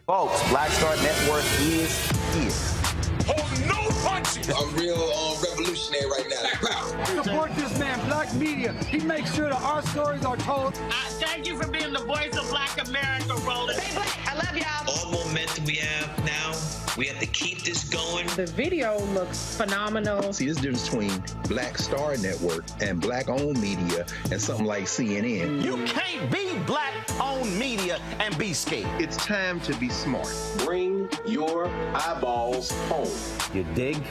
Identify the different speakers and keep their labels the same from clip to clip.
Speaker 1: Folks, Black Star Network is here.
Speaker 2: Hold no punches!
Speaker 3: I'm real revolutionary right now.
Speaker 4: Support this man, Black Media. He makes sure that our stories are told.
Speaker 5: Thank you for being the voice of Black America, Roland.
Speaker 6: Stay black. I love y'all.
Speaker 7: All momentum we have now, we have to keep this going.
Speaker 8: The video looks phenomenal.
Speaker 9: See, this difference between Black Star Network and Black-owned media and something like CNN.
Speaker 1: You can't be Black-owned media and be scared.
Speaker 9: It's time to be smart.
Speaker 10: Bring your eyeballs home.
Speaker 1: You dig?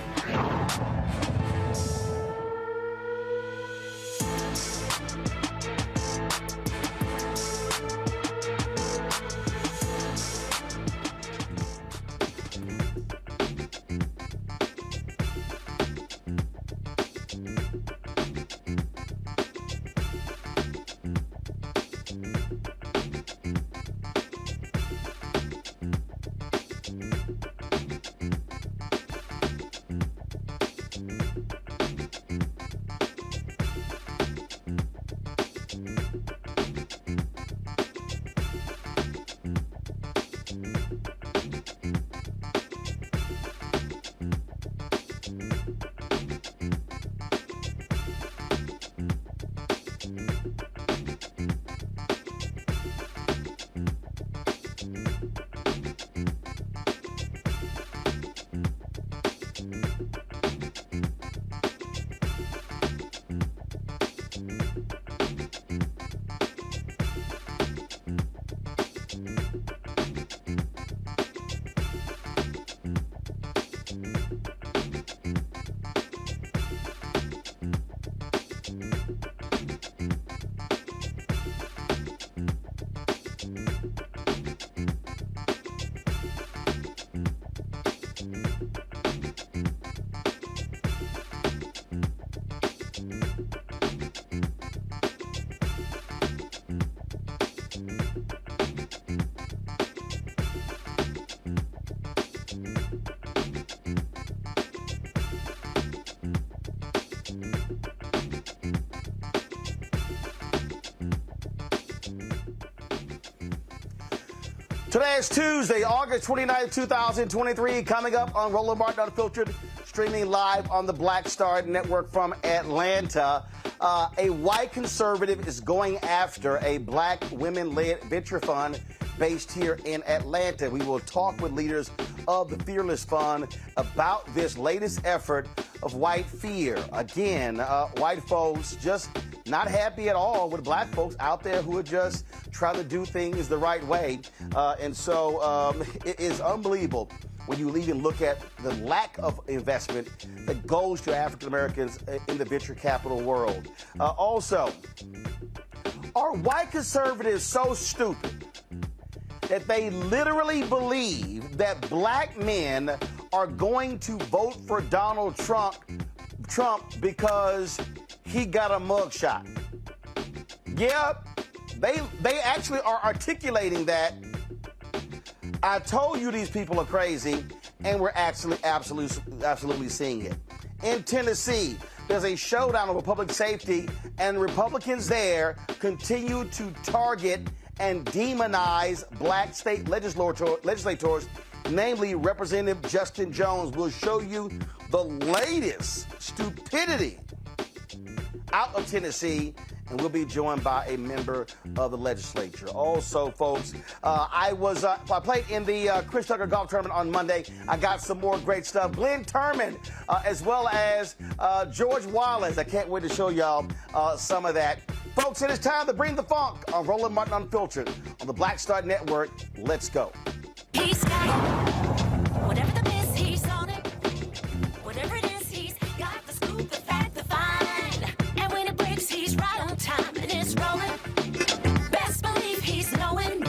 Speaker 1: Today is Tuesday, August 29th, 2023. Coming up on Roland Martin Unfiltered, streaming live on the Black Star Network from Atlanta. A white conservative is going after a black women-led venture fund based here in Atlanta. We will talk with leaders of the Fearless Fund about this latest effort of white fear. Again, white folks just not happy at all with black folks out there who are just trying to do things the right way. And so it is unbelievable when you even look at the lack of investment that goes to African Americans in the venture capital world. Also, are white conservatives so stupid that they literally believe that black men are going to vote for Donald Trump because he got a mugshot? Yeah, they actually are articulating that. I told you these people are crazy, and we're actually absolutely seeing it. In Tennessee, there's a showdown over public safety, and Republicans there continue to target and demonize black state legislators, namely Representative Justin Jones. We'll show you the latest stupidity out of Tennessee, and we'll be joined by a member of the legislature. Also, folks, I played in the Chris Tucker golf tournament on Monday. I got some more great stuff. Glenn Turman, as well as George Wallace. I can't wait to show y'all some of that. Folks, it is time to bring the funk on Roland Martin Unfiltered on the Black Star Network. Let's go.
Speaker 11: He's got it. Whatever the miss, he's on it. Whatever it is, he's got the scoop, the fact, the find. And when it breaks, he's right on time and it's rolling. Best believe he's knowing.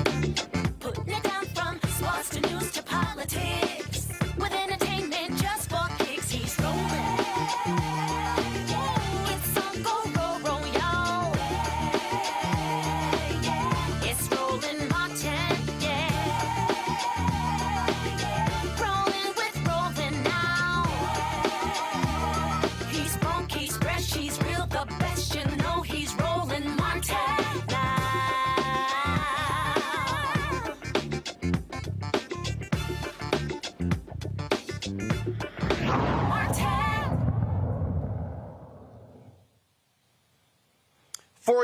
Speaker 11: Putting it down from sports to news to politics. With entertainment just for kicks, he's rolling. It's on go, roll, y'all. It's Roland Martin, yeah.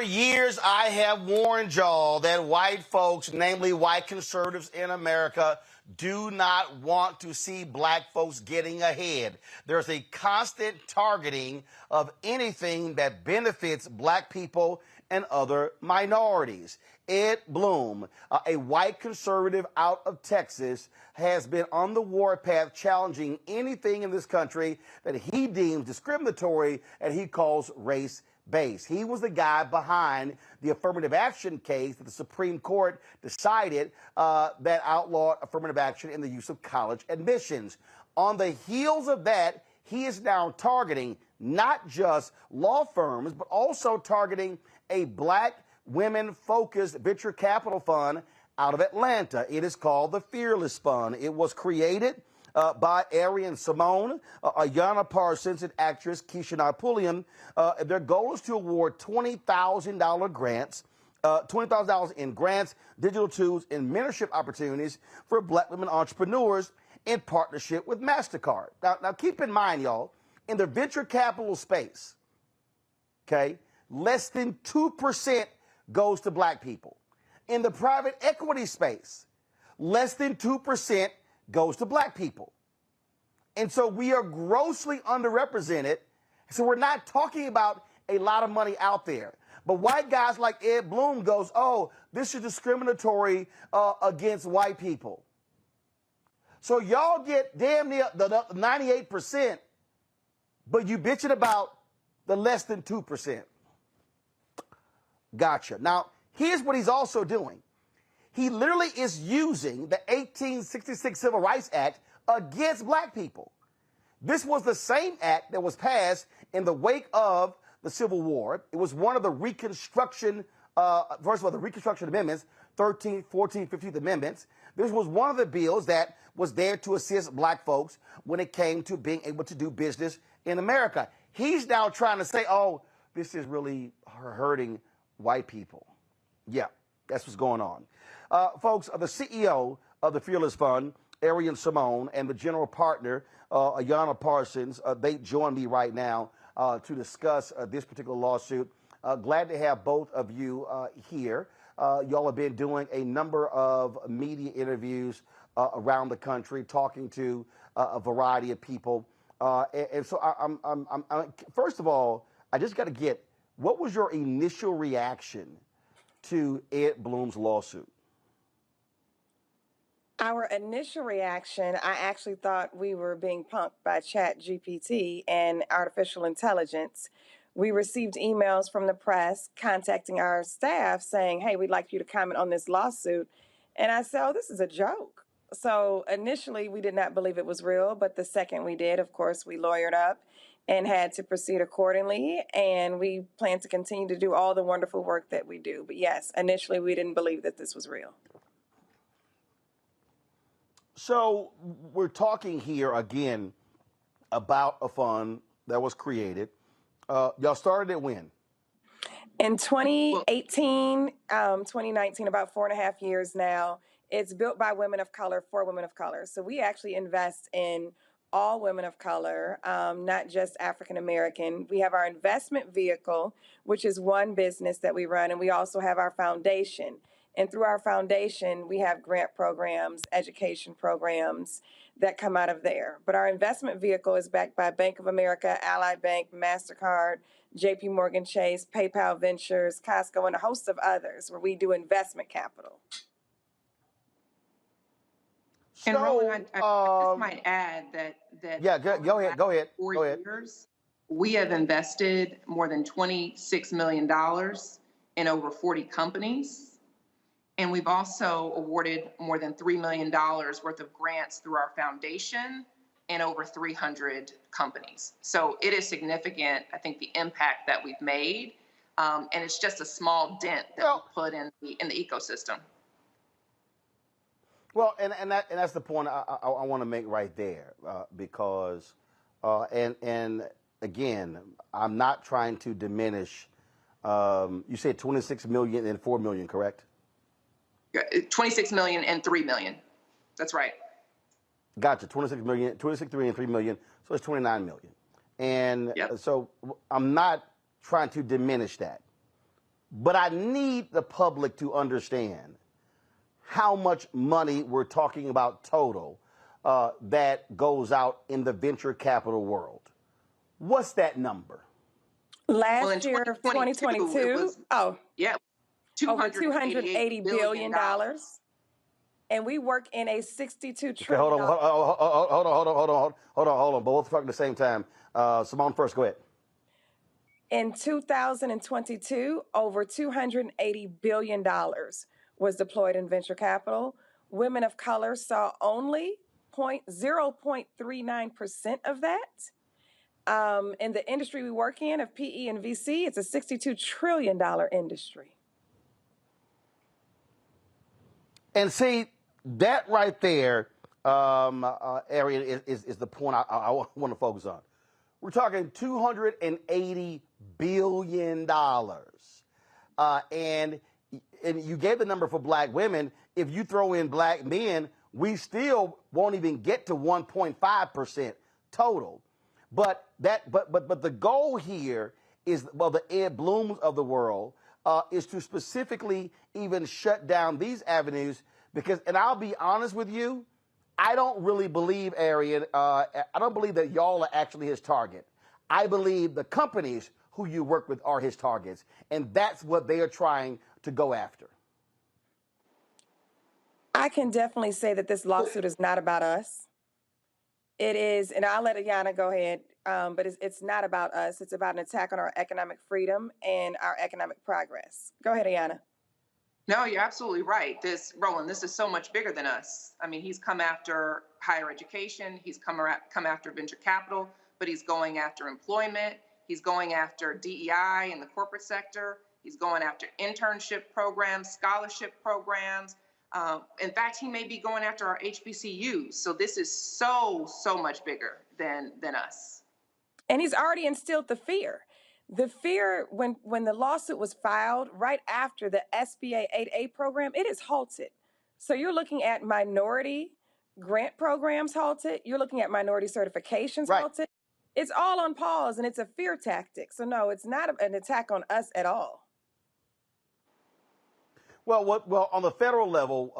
Speaker 1: For years, I have warned y'all that white folks, namely white conservatives in America, do not want to see black folks getting ahead. There's a constant targeting of anything that benefits black people and other minorities. Ed Blum, a white conservative out of Texas, has been on the warpath challenging anything in this country that he deems discriminatory and he calls race-based. He was the guy behind the affirmative action case that the Supreme Court decided that outlawed affirmative action in the use of college admissions. On the heels of that, he is now targeting not just law firms, but also targeting a black women-focused venture capital fund out of Atlanta. It is called the Fearless Fund. It was created by Arian Simone, Ayanna Parsons, and actress Keisha Pulliam. Their goal is to award $20,000 grants, $20,000 in grants, digital tools, and mentorship opportunities for black women entrepreneurs in partnership with MasterCard. Now keep in mind, y'all, in the venture capital space, okay, less than 2% goes to black people. In the private equity space, less than 2% goes to black people. And so we are grossly underrepresented. So we're not talking about a lot of money out there. But white guys like Ed Blum goes, oh, this is discriminatory against white people. So y'all get damn near the 98%, but you bitching about the less than 2%. Gotcha. Now, here's what he's also doing. He literally is using the 1866 Civil Rights Act against black people. This was the same act that was passed in the wake of the Civil War. It was one of the Reconstruction, first of all, the Reconstruction Amendments, 13th, 14th, 15th Amendments. This was one of the bills that was there to assist black folks when it came to being able to do business in America. He's now trying to say, oh, this is really hurting white people. Yeah, that's what's going on. Folks, the CEO of the Fearless Fund, Arian Simone, and the general partner, Ayanna Parsons, they join me right now to discuss this particular lawsuit. Glad to have both of you here. Y'all have been doing a number of media interviews around the country, talking to a variety of people. And so I'm first of all, I just got to get, what was your initial reaction to Ed Blum's lawsuit?
Speaker 6: Our initial reaction, I actually thought we were being punked by ChatGPT and artificial intelligence. We received emails from the press contacting our staff saying, hey, we'd like you to comment on this lawsuit. And I said, oh, this is a joke. So initially, we did not believe it was real. But the second we did, of course, we lawyered up and had to proceed accordingly. And we plan to continue to do all the wonderful work that we do. But yes, initially, we didn't believe that this was real.
Speaker 1: So we're talking here again about a fund that was created. Y'all started it when?
Speaker 6: In 2018, 2019, about 4.5 years now. It's built by women of color for women of color. So we actually invest in all women of color, not just African American. We have our investment vehicle, which is one business that we run, and we also have our foundation. And through our foundation, we have grant programs, education programs that come out of there. But our investment vehicle is backed by Bank of America, Allied Bank, MasterCard, JP Morgan Chase, PayPal Ventures, Costco, and a host of others where we do investment capital.
Speaker 8: And Roland, I just might add that
Speaker 1: yeah, go ahead.
Speaker 8: 4 years, we have invested more than $26 million in over 40 companies. And we've also awarded more than $3 million worth of grants through our foundation and over 300 companies. So it is significant, I think, the impact that we've made. And it's just a small dent that we put in the ecosystem.
Speaker 1: Well, and that's the point I want to make right there, because and again, I'm not trying to diminish. You said 26 million and 4 million, correct?
Speaker 8: 26 million and 3 million. That's right.
Speaker 1: Gotcha. 26 million, 26, 3 and 3 million. So it's 29 million. And so I'm not trying to diminish that. but I need the public to understand how much money we're talking about total that goes out in the venture capital world. What's that number?
Speaker 6: Last year of 2022, over
Speaker 8: $280
Speaker 6: billion. And we work in a $62 trillion.
Speaker 1: Okay, hold on. Both talking at the same time. Simone first, go ahead.
Speaker 6: In 2022, over $280 billion was deployed in venture capital. Women of color saw only 0.39% of that. In the industry we work in of PE and VC, it's a $62 trillion industry.
Speaker 1: And see, that right there, area is the point I want to focus on. We're talking $280 billion. And you gave the number for black women. If you throw in black men, we still won't even get to 1.5% total. But the goal here is, well, the Ed Blooms of the world is to specifically even shut down these avenues because, and I'll be honest with you, I don't really believe, Arian, I don't believe that y'all are actually his target. I believe the companies who you work with are his targets, and that's what they are trying to go after.
Speaker 6: I can definitely say that this lawsuit is not about us. It is, and I'll let Ayanna go ahead, but it's not about us. It's about an attack on our economic freedom and our economic progress. Go ahead, Ayanna.
Speaker 8: No, you're absolutely right. Roland, this is so much bigger than us. I mean, he's come after higher education. He's come after venture capital, but he's going after employment. He's going after DEI in the corporate sector. He's going after internship programs, scholarship programs. In fact, he may be going after our HBCUs. So this is so much bigger than us.
Speaker 6: And he's already instilled the fear. The fear, when the lawsuit was filed right after the SBA 8A program, it is halted. So you're looking at minority grant programs halted. You're looking at minority certifications halted. It's all on pause, and it's a fear tactic. So no, it's not an attack on us at all.
Speaker 1: Well, on the federal level,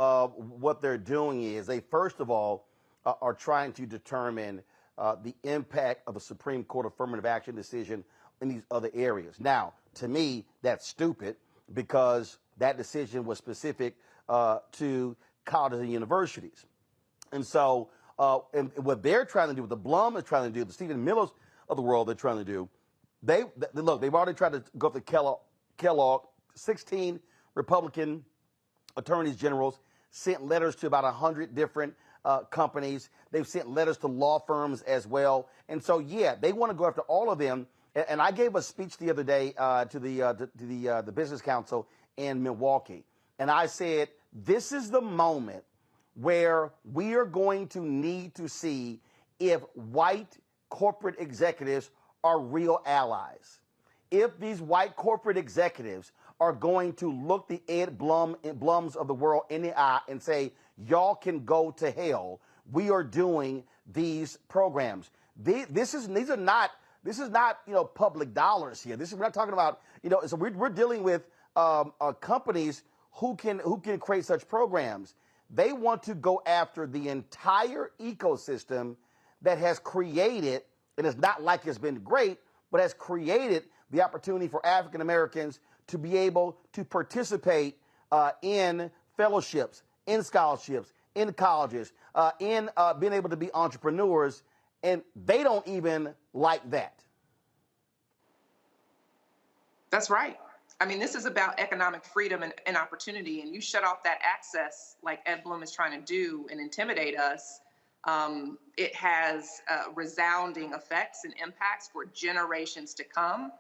Speaker 1: what they're doing is they, first of all, are trying to determine the impact of the Supreme Court affirmative action decision in these other areas. Now, to me, that's stupid because that decision was specific to colleges and universities. And so, and what they're trying to do, what the Blum is trying to do, the Stephen Millers of the world they're trying to do, they've already tried to go to Kellogg, 16 Republican attorneys generals sent letters to about 100 different companies. They've sent letters to law firms as well. And so, yeah, they want to go after all of them. And I gave a speech the other day to the Business Council in Milwaukee. And I said, this is the moment where we are going to need to see if white corporate executives are real allies. If these white corporate executives are going to look the Ed Blums of the world in the eye and say, y'all can go to hell. We are doing these programs. This is not public dollars here. We're not talking about, so we're dealing with companies who can create such programs. They want to go after the entire ecosystem that has created, and it's not like it's been great, but has created the opportunity for African Americans to be able to participate in fellowships, in scholarships, in colleges, in being able to be entrepreneurs, and they don't even like that.
Speaker 8: That's right. I mean, this is about economic freedom and opportunity, and you shut off that access like Ed Blum is trying to do and intimidate us. It has resounding effects and impacts for generations to come.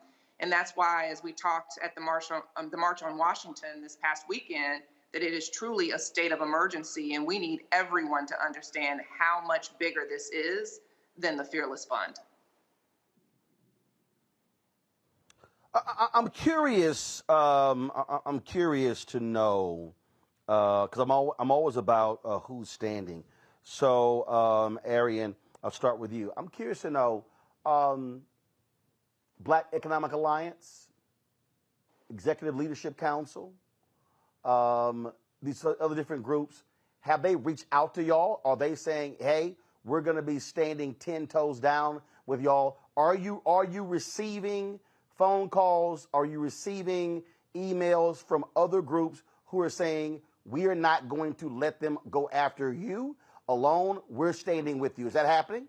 Speaker 8: And that's why, as we talked at the March on Washington this past weekend, that it is truly a state of emergency, and we need everyone to understand how much bigger this is than the Fearless Fund.
Speaker 1: I'm curious. I'm curious to know because I'm always about who's standing. So, Arian, I'll start with you. I'm curious to know. Black Economic Alliance? Executive Leadership Council, these other different groups, have they reached out to y'all? Are they saying, hey, we're going to be standing 10 toes down with y'all? Are you receiving phone calls? Are you receiving emails from other groups who are saying, we are not going to let them go after you alone? We're standing with you. Is that happening?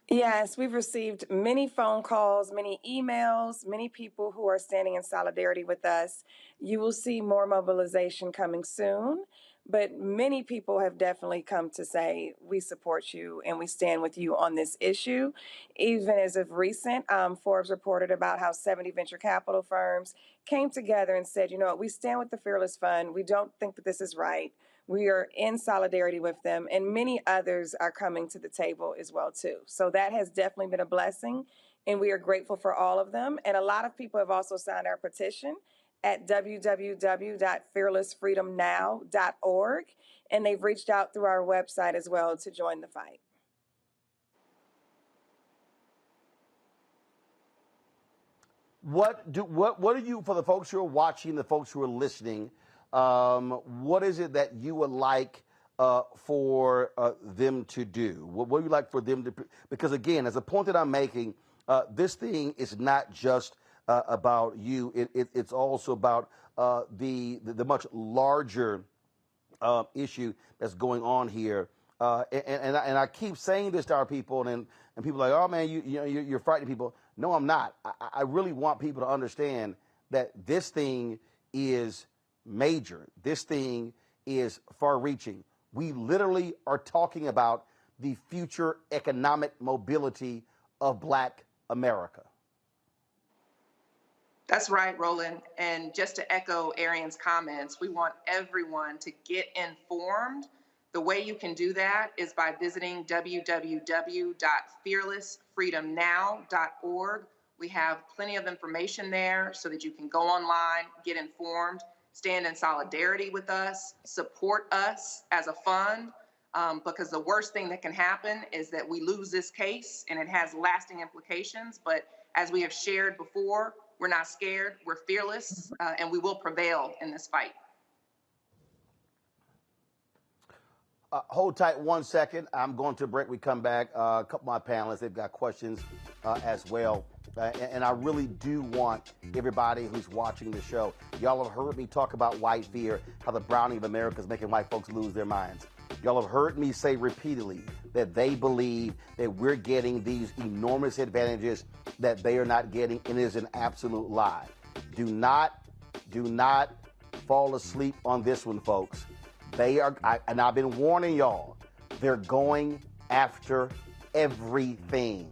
Speaker 6: Yes, we've received many phone calls, many emails, many people who are standing in solidarity with us. You will see more mobilization coming soon, but many people have definitely come to say, we support you and we stand with you on this issue. Even as of recent, Forbes reported about how 70 venture capital firms came together and said, you know what, we stand with the Fearless Fund. We don't think that this is right. We are in solidarity with them, and many others are coming to the table as well, too. So that has definitely been a blessing, and we are grateful for all of them. And a lot of people have also signed our petition at www.fearlessfreedomnow.org, and they've reached out through our website as well to join the fight.
Speaker 1: What do you, for the folks who are watching, the folks who are listening, what is it that you would like for them to do? What would you like for them to? Because again, as a point that I'm making, this thing is not just about you. It's also about the much larger issue that's going on here. And I keep saying this to our people, and people are like, oh man, you're frightening people. No, I'm not. I really want people to understand that this thing is major. This thing is far-reaching. We literally are talking about the future economic mobility of Black America.
Speaker 8: That's right, Roland. And just to echo Arian's comments, we want everyone to get informed. The way you can do that is by visiting www.fearlessfreedomnow.org. We have plenty of information there so that you can go online, get informed, stand in solidarity with us, support us as a fund, because the worst thing that can happen is that we lose this case and it has lasting implications. But as we have shared before, we're not scared, we're fearless, and we will prevail in this fight.
Speaker 1: Hold tight 1 second. I'm going to a break. We come back. A couple of my panelists, they've got questions as well. And I really do want everybody who's watching the show, y'all have heard me talk about white fear, how the browning of America is making white folks lose their minds. Y'all have heard me say repeatedly that they believe that we're getting these enormous advantages that they are not getting, and it is an absolute lie. Do not fall asleep on this one, folks. They are, and I've been warning y'all, they're going after everything.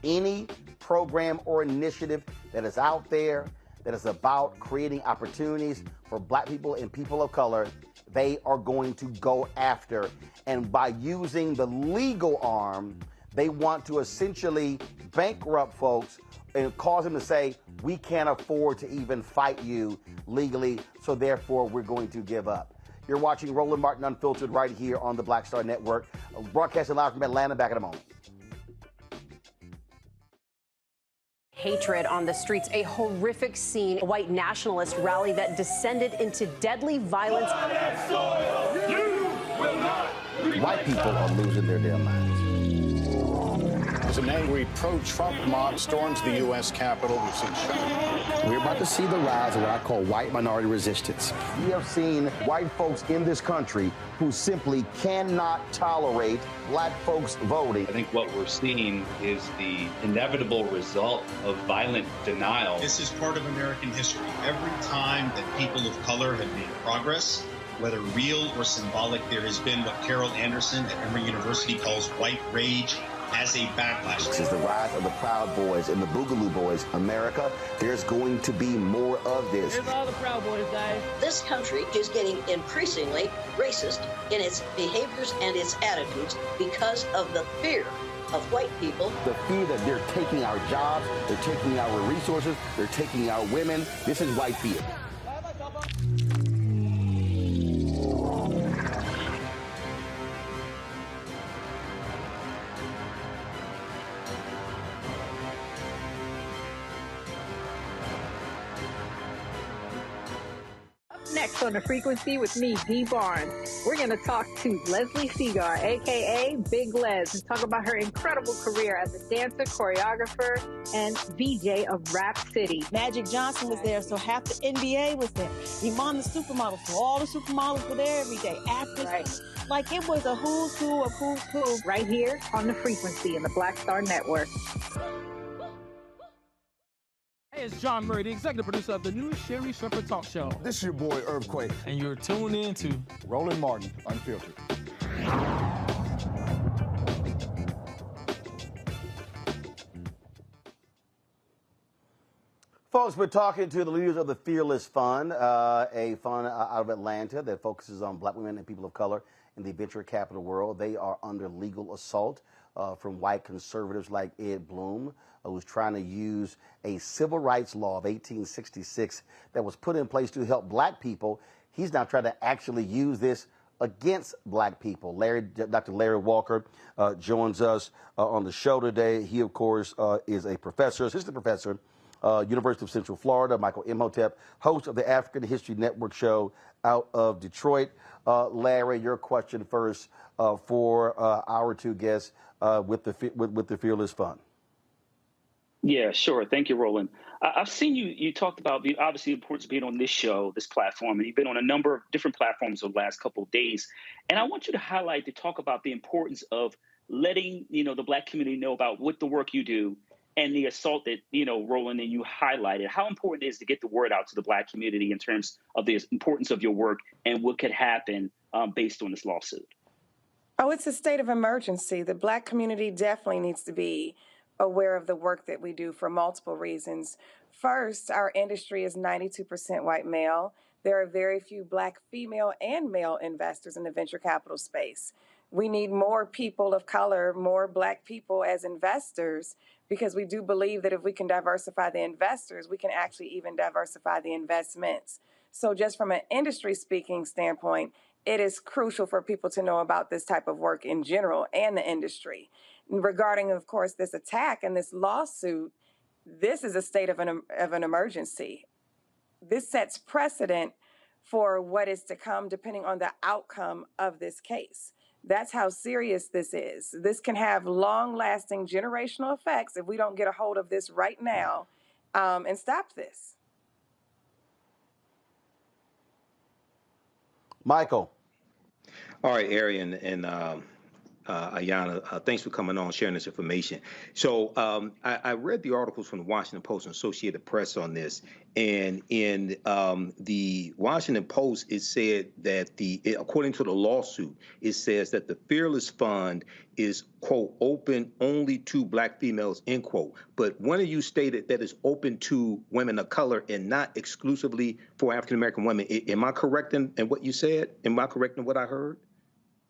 Speaker 1: Any program or initiative that is out there that is about creating opportunities for Black people and people of color, they are going to go after. And by using the legal arm, they want to essentially bankrupt folks and cause them to say, we can't afford to even fight you legally, so therefore we're going to give up. You're watching Roland Martin Unfiltered right here on the Black Star Network, broadcasting live from Atlanta. Back in a moment.
Speaker 12: Hatred on the streets, a horrific scene, a white nationalist rally that descended into deadly violence.
Speaker 1: White people are losing their damn minds.
Speaker 13: As an angry pro-Trump mob storms the U.S. Capitol, we've seen shooting.
Speaker 1: We're about to see the rise of what I call white minority resistance. We have seen white folks in this country who simply cannot tolerate Black folks voting.
Speaker 14: I think what we're seeing is the inevitable result of violent denial.
Speaker 15: This is part of American history. Every time that people of color have made progress, whether real or symbolic, there has been what Carol Anderson at Emory University calls white rage as a backlash.
Speaker 1: This is the rise of the Proud Boys and the Boogaloo Boys. America, there's going to be more of this.
Speaker 16: Here's all the Proud Boys, guys.
Speaker 17: This country is getting increasingly racist in its behaviors and its attitudes because of the fear of white people.
Speaker 1: The fear that they're taking our jobs, they're taking our resources, they're taking our women. This is white fear.
Speaker 16: Next on the frequency with me, Dee Barnes, we're going to talk to Leslie Seagar, a.k.a. Big Les, and talk about her incredible career as a dancer, choreographer, and VJ of Rap City.
Speaker 18: Magic Johnson was there, so half the NBA was there. Iman the supermodel, so all the supermodels were there every day. Actors, right. Like it was a who's who of who's who.
Speaker 16: Right here on the frequency in the Black Star Network.
Speaker 19: Hey, it's John Murray, the executive producer of the new Sherry Shepherd Talk Show.
Speaker 20: This is your boy, Earthquake.
Speaker 19: And you're tuned in to
Speaker 20: Roland Martin, Unfiltered.
Speaker 1: Folks, we're talking to the leaders of the Fearless Fund, a fund out of Atlanta that focuses on black women and people of color in the venture capital world. They are under legal assault from white conservatives like Ed Bloom, who's trying to use a civil rights law of 1866 that was put in place to help black people. He's now trying to actually use this against black people. Dr. Larry Walker joins us on the show today. He, of course, is a professor, assistant professor, University of Central Florida. Michael Imhotep, host of the African History Network show out of Detroit. Larry, your question first for our two guests with the Fearless Fund.
Speaker 21: Yeah, sure. Thank you, Roland. I've seen you talked about obviously the importance of being on this show, this platform, and you've been on a number of different platforms over the last couple of days. And I want you to talk about the importance of letting, the black community know about what the work you do and the assault that, Roland and you highlighted, how important it is to get the word out to the black community in terms of the importance of your work and what could happen based on this lawsuit.
Speaker 6: Oh, it's a state of emergency. The black community definitely needs to be aware of the work that we do for multiple reasons. First, our industry is 92% white male. There are very few black female and male investors in the venture capital space. We need more people of color, more black people as investors, because we do believe that if we can diversify the investors, we can actually even diversify the investments. So just from an industry speaking standpoint, it is crucial for people to know about this type of work in general and the industry. Regarding, of course, this attack and this lawsuit, this is a state of an emergency. This sets precedent for what is to come depending on the outcome of this case. That's how serious this is. This can have long-lasting generational effects if we don't get a hold of this right now and stop this.
Speaker 1: Michael.
Speaker 22: All right, Arian and Ayana, thanks for coming on, sharing this information. So I read the articles from the Washington Post and Associated Press on this, and in the Washington Post, it said that according to the lawsuit, it says that the Fearless Fund is, quote, open only to black females, end quote. But one of you stated that it's open to women of color and not exclusively for African-American women. Am I correct in what you said? Am I correct in what I heard?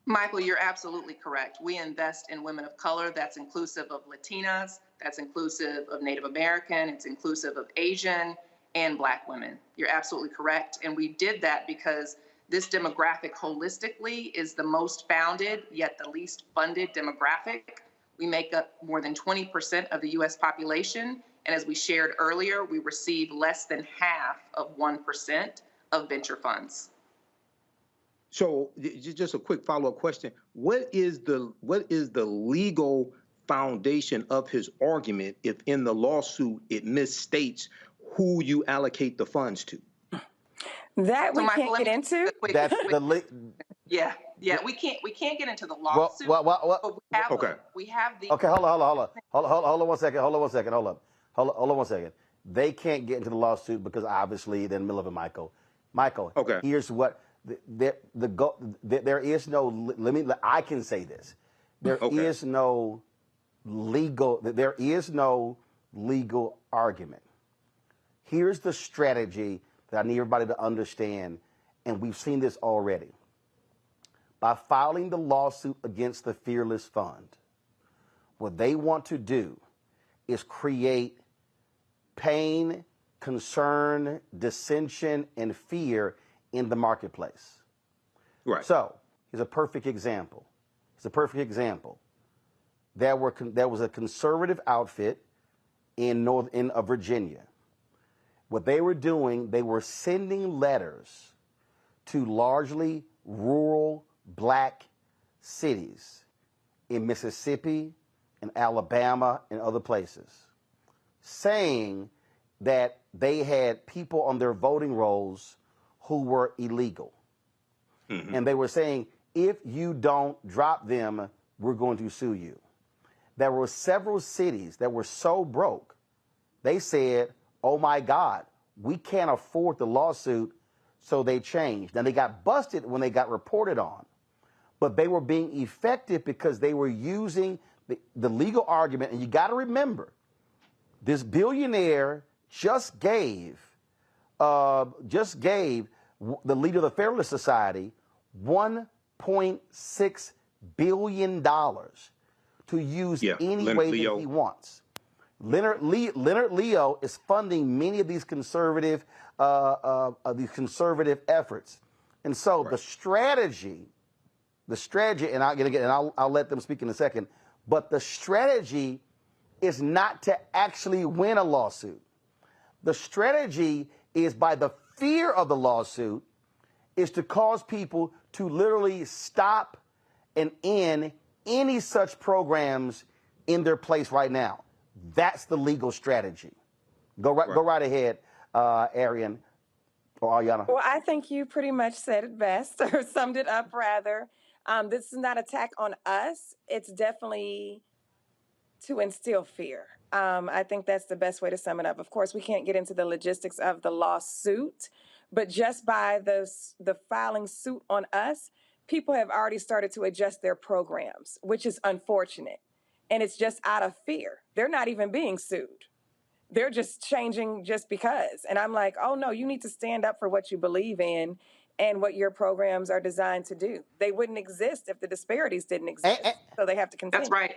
Speaker 8: Michael, you're absolutely correct. We invest in women of color. That's inclusive of Latinas. That's inclusive of Native American. It's inclusive of Asian and black women. You're absolutely correct. And we did that because this demographic holistically is the most founded, yet the least funded demographic. We make up more than 20% of the U.S. population. And as we shared earlier, we receive less than half of 1% of venture funds.
Speaker 22: So just a quick follow-up question. What is the legal foundation of his argument if in the lawsuit it misstates who you allocate the funds to?
Speaker 6: That we can't get into.
Speaker 1: That's
Speaker 8: Yeah, we can't get into the lawsuit.
Speaker 1: Well,
Speaker 8: we have the.
Speaker 1: Okay, hold on one second. Hold on one second. They can't get into the lawsuit because obviously they're in the middle of it, Michael. Okay. Here's what. There is no. I can say this. There is no legal. There is no legal argument. Here's the strategy that I need everybody to understand, and we've seen this already. By filing the lawsuit against the Fearless Fund, what they want to do is create pain, concern, dissension, and fear in the marketplace.
Speaker 22: Right.
Speaker 1: So here's a perfect example. There was a conservative outfit in Virginia. What they were doing, they were sending letters to largely rural black cities in Mississippi and Alabama and other places, saying that they had people on their voting rolls who were illegal. Mm-hmm. And they were saying, if you don't drop them, we're going to sue you. There were several cities that were so broke, they said, oh my God, we can't afford the lawsuit, so they changed. Now, they got busted when they got reported on, but they were being effective because they were using the legal argument. And you got to remember, this billionaire just gave the leader of the Federalist Society $1.6 billion to use any way that he wants. Leonard Leo is funding many of these conservative efforts, and so the strategy, and I'll let them speak in a second. But the strategy is not to actually win a lawsuit. The strategy is, by the fear of the lawsuit, is to cause people to literally stop and end any such programs in their place right now. That's the legal strategy. Go right ahead, Arian or Ayanna.
Speaker 6: Well, I think you pretty much said it best, or summed it up rather. This is not an attack on us. It's definitely to instill fear. I think that's the best way to sum it up. Of course, we can't get into the logistics of the lawsuit, but just by the filing suit on us, people have already started to adjust their programs, which is unfortunate. And it's just out of fear. They're not even being sued. They're just changing just because. And I'm like, oh no, you need to stand up for what you believe in and what your programs are designed to do. They wouldn't exist if the disparities didn't exist. So they have to continue.
Speaker 8: That's right.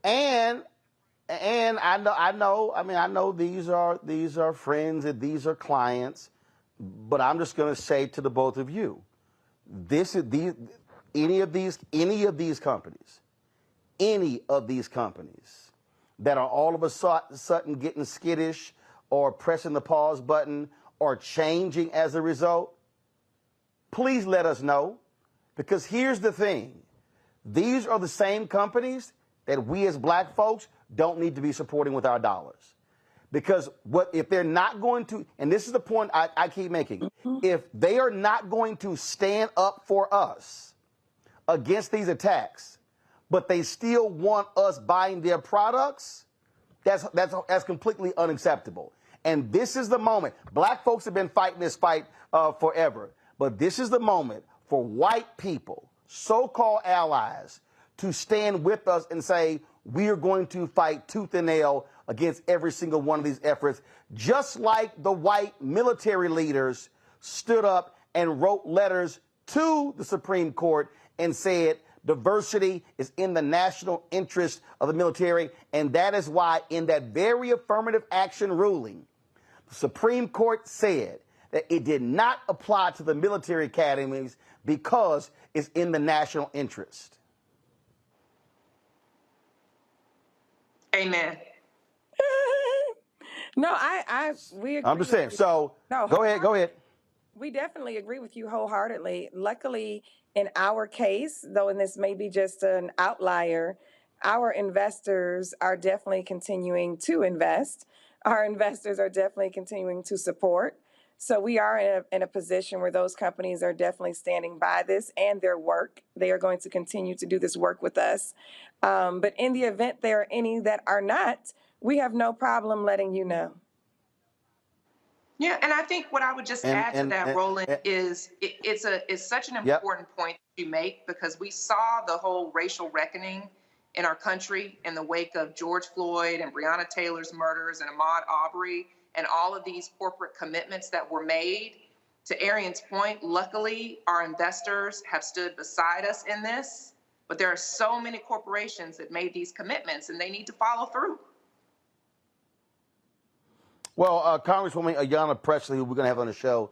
Speaker 1: And I know these are friends and these are clients, but I'm just going to say to the both of you, any of these companies that are all of a sudden getting skittish or pressing the pause button or changing as a result, please let us know, because here's the thing. These are the same companies that we as black folks don't need to be supporting with our dollars. Because if they're not going to, and this is the point I keep making, if they are not going to stand up for us against these attacks, but they still want us buying their products, that's completely unacceptable. And this is the moment. Black folks have been fighting this fight forever, but this is the moment for white people, so-called allies, to stand with us and say, we are going to fight tooth and nail against every single one of these efforts, just like the white military leaders stood up and wrote letters to the Supreme Court and said diversity is in the national interest of the military. And that is why in that very affirmative action ruling, the Supreme Court said that it did not apply to the military academies because it's in the national interest.
Speaker 8: Amen.
Speaker 6: No, we agree.
Speaker 1: I'm just saying. So
Speaker 6: No,
Speaker 1: go ahead.
Speaker 6: We definitely agree with you wholeheartedly. Luckily, in our case, though, and this may be just an outlier, our investors are definitely continuing to invest. Our investors are definitely continuing to support. So we are in a position where those companies are definitely standing by this and their work. They are going to continue to do this work with us. But in the event there are any that are not, we have no problem letting you know.
Speaker 8: Yeah, and I think what I would just add to that, Roland, is it's such an important point that you make, because we saw the whole racial reckoning in our country in the wake of George Floyd and Breonna Taylor's murders and Ahmaud Arbery and all of these corporate commitments that were made. To Arian's point, luckily, our investors have stood beside us in this, but there are so many corporations that made these commitments and they need to follow through.
Speaker 1: Well, Congresswoman Ayanna Pressley, who we're going to have on the show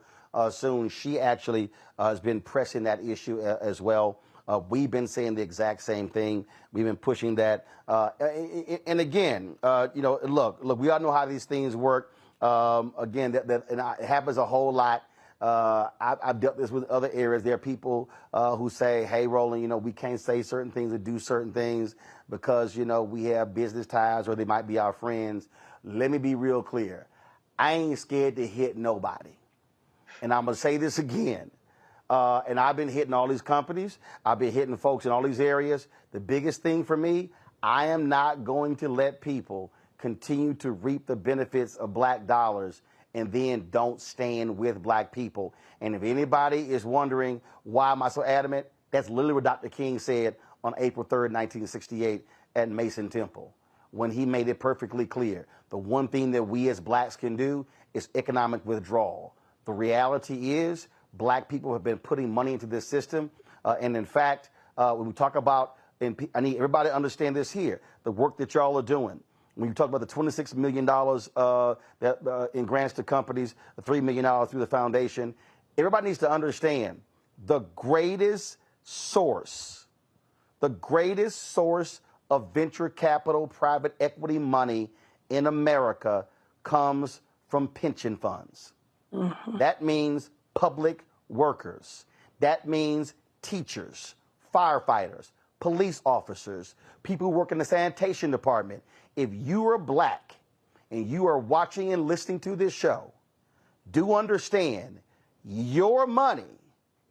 Speaker 1: soon, she actually has been pressing that issue as well. We've been saying the exact same thing. We've been pushing that. And again, look, we all know how these things work. Again, it happens a whole lot I've dealt this with other areas. There are people who say, hey, Roland, you know, we can't say certain things or do certain things because, you know, we have business ties or they might be our friends. Let me be real clear. I ain't scared to hit nobody. And I'm going to say this again. And I've been hitting all these companies. I've been hitting folks in all these areas. The biggest thing for me, I am not going to let people continue to reap the benefits of black dollars and then don't stand with black people. And if anybody is wondering why am I so adamant, that's literally what Dr. King said on April 3rd, 1968 at Mason Temple, when he made it perfectly clear. The one thing that we as blacks can do is economic withdrawal. The reality is black people have been putting money into this system. And in fact, when we talk about, and I need everybody to understand this here, the work that y'all are doing. When you talk about the $26 million in grants to companies, the $3 million through the foundation, everybody needs to understand the greatest source of venture capital, private equity money in America comes from pension funds. Mm-hmm. That means public workers. That means teachers, firefighters, police officers, people who work in the sanitation department. If you are black and you are watching and listening to this show, do understand your money,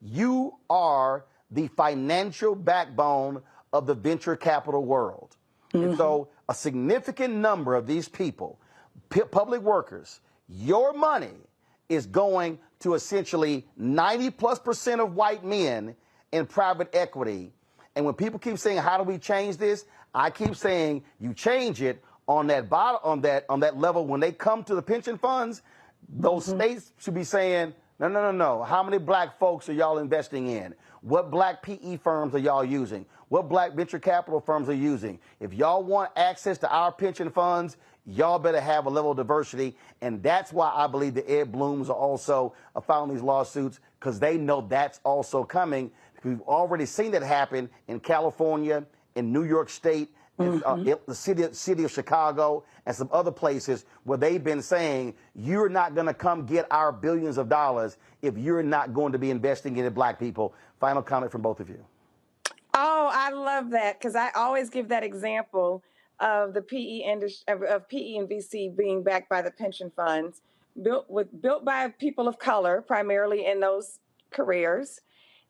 Speaker 1: you are the financial backbone of the venture capital world. Mm-hmm. And so a significant number of these people, public workers, your money is going to essentially 90+% of white men in private equity. And when people keep saying, how do we change this? I keep saying you change it on that bottom, on that level. When they come to the pension funds, those states should be saying, no. How many black folks are y'all investing in? What black PE firms are y'all using? What black venture capital firms are using? If y'all want access to our pension funds, y'all better have a level of diversity. And that's why I believe the Ed Blooms are also filing these lawsuits, because they know that's also coming. We've already seen that happen in California, in New York State, in the city of Chicago, and some other places where they've been saying, you're not going to come get our billions of dollars if you're not going to be investing in black people. Final comment from both of you.
Speaker 6: Oh, I love that, because I always give that example of the PE industry, of PE and VC being backed by the pension funds, built by people of color, primarily in those careers.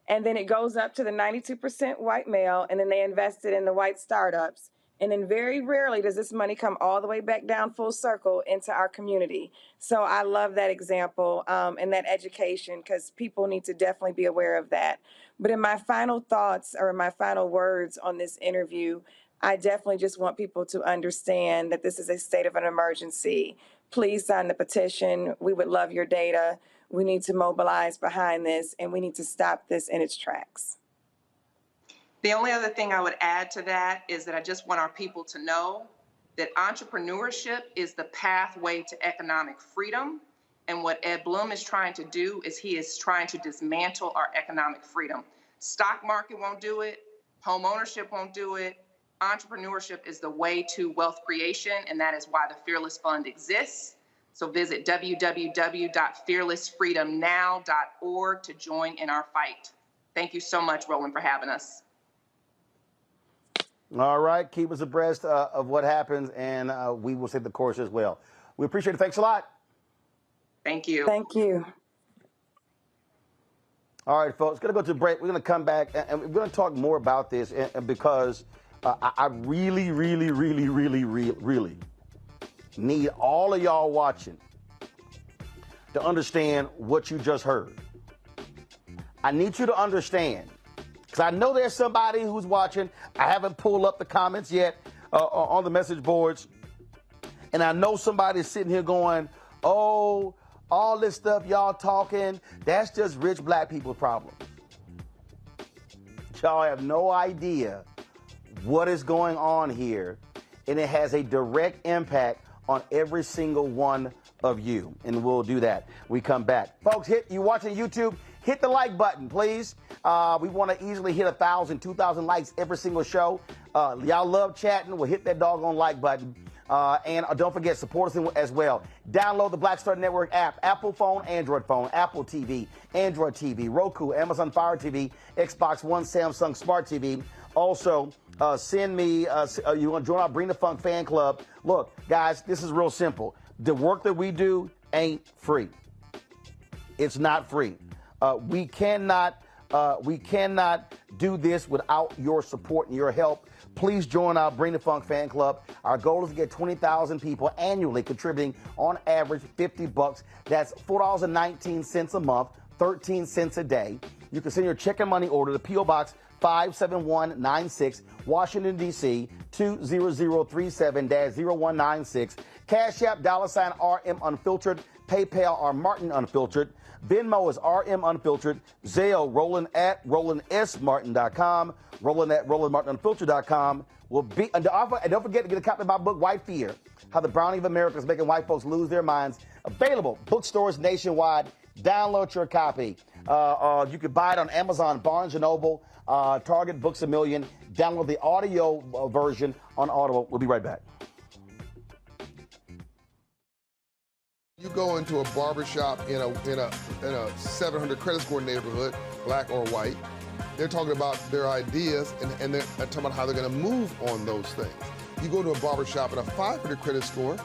Speaker 6: And then it goes up to the 92% white male, and then they invested in the white startups. And then very rarely does this money come all the way back down full circle into our community. So I love that example and that education, because people need to definitely be aware of that. But in my final thoughts or my final words on this interview, I definitely just want people to understand that this is a state of an emergency. Please sign the petition. We would love your data. We need to mobilize behind this, and we need to stop this in its tracks.
Speaker 8: The only other thing I would add to that is that I just want our people to know that entrepreneurship is the pathway to economic freedom. And what Ed Blum is trying to do is he is trying to dismantle our economic freedom. Stock market won't do it. Home ownership won't do it. Entrepreneurship is the way to wealth creation, and that is why the Fearless Fund exists. So visit www.fearlessfreedomnow.org to join in our fight. Thank you so much, Roland, for having us.
Speaker 1: All right. Keep us abreast of what happens, and we will take the course as well. We appreciate it. Thanks a lot.
Speaker 8: Thank you.
Speaker 6: Thank you.
Speaker 1: All right, folks, going to go to break. We're going to come back, and we're going to talk more about this, and because I really need all of y'all watching to understand what you just heard. I need you to understand, because I know there's somebody who's watching. I haven't pulled up the comments yet on the message boards. And I know somebody's sitting here going, oh, all this stuff y'all talking, that's just rich black people's problem. Y'all have no idea what is going on here, and it has a direct impact on every single one of you. And we'll do that. We come back. Folks, you watching YouTube, hit the like button, please. We want to easily hit 1,000, 2,000 likes every single show. Y'all love chatting. We'll hit that doggone like button. And don't forget, support us as well. Download the Black Star Network app, Apple phone, Apple TV, Android TV, Roku, Amazon Fire TV, Xbox One, Samsung Smart TV. Also, send me, you want to join our Bring the Funk fan club. Look, guys, this is real simple. The work that we do ain't free. It's not free. We cannot do this without your support and your help. Please join our Bring the Funk fan club. Our goal is to get 20,000 people annually contributing on average $50. That's $4.19 a month, 13 cents a day. You can send your check and money order to P.O. Box 57196, Washington, D.C. 20037-0196. Cash App, $RM Unfiltered. PayPal are Martin Unfiltered. Venmo is RM Unfiltered. Zelle, Roland at RolandSMartin.com. Roland at RolandMartinUnfiltered.com. And don't forget to get a copy of my book, White Fear, How the Browning of America is Making White Folks Lose Their Minds. Available bookstores nationwide. Download your copy. You can buy it on Amazon, Barnes & Noble, Target, Books A Million. Download the audio version on Audible. We'll be right back.
Speaker 2: You go into a barbershop in a 700 credit score neighborhood, black or white. They're talking about their ideas and they're talking about how they're going to move on those things. You go to a barbershop at a 500 credit score,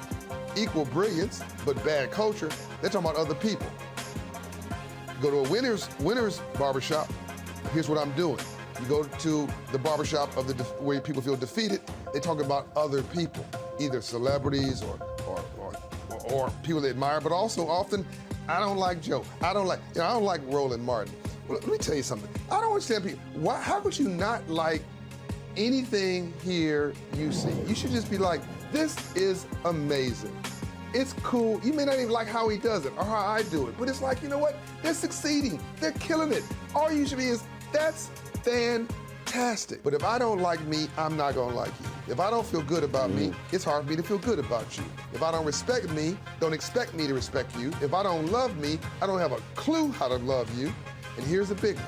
Speaker 2: equal brilliance but bad culture. They're talking about other people. You go to a winner's barbershop. Here's what I'm doing. You go to the barbershop of where people feel defeated. They talk about other people, either celebrities or people they admire, but also often, I don't like Joe. I don't like Roland Martin. Well, let me tell you something. I don't understand people. How could you not like anything here you see? You should just be like, this is amazing. It's cool. You may not even like how he does it or how I do it, but it's like, you know what? They're succeeding. They're killing it. All you should be is, that's fantastic. But if I don't like me, I'm not gonna like you. If I don't feel good about me, it's hard for me to feel good about you. If I don't respect me, don't expect me to respect you. If I don't love me, I don't have a clue how to love you. And here's the big one.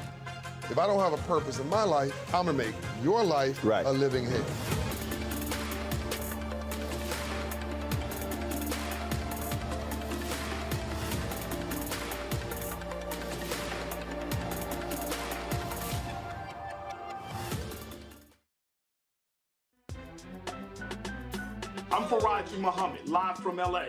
Speaker 2: If I don't have a purpose in my life, I'm gonna make your life a living hell.
Speaker 3: I'm Faraji Muhammad, live from LA.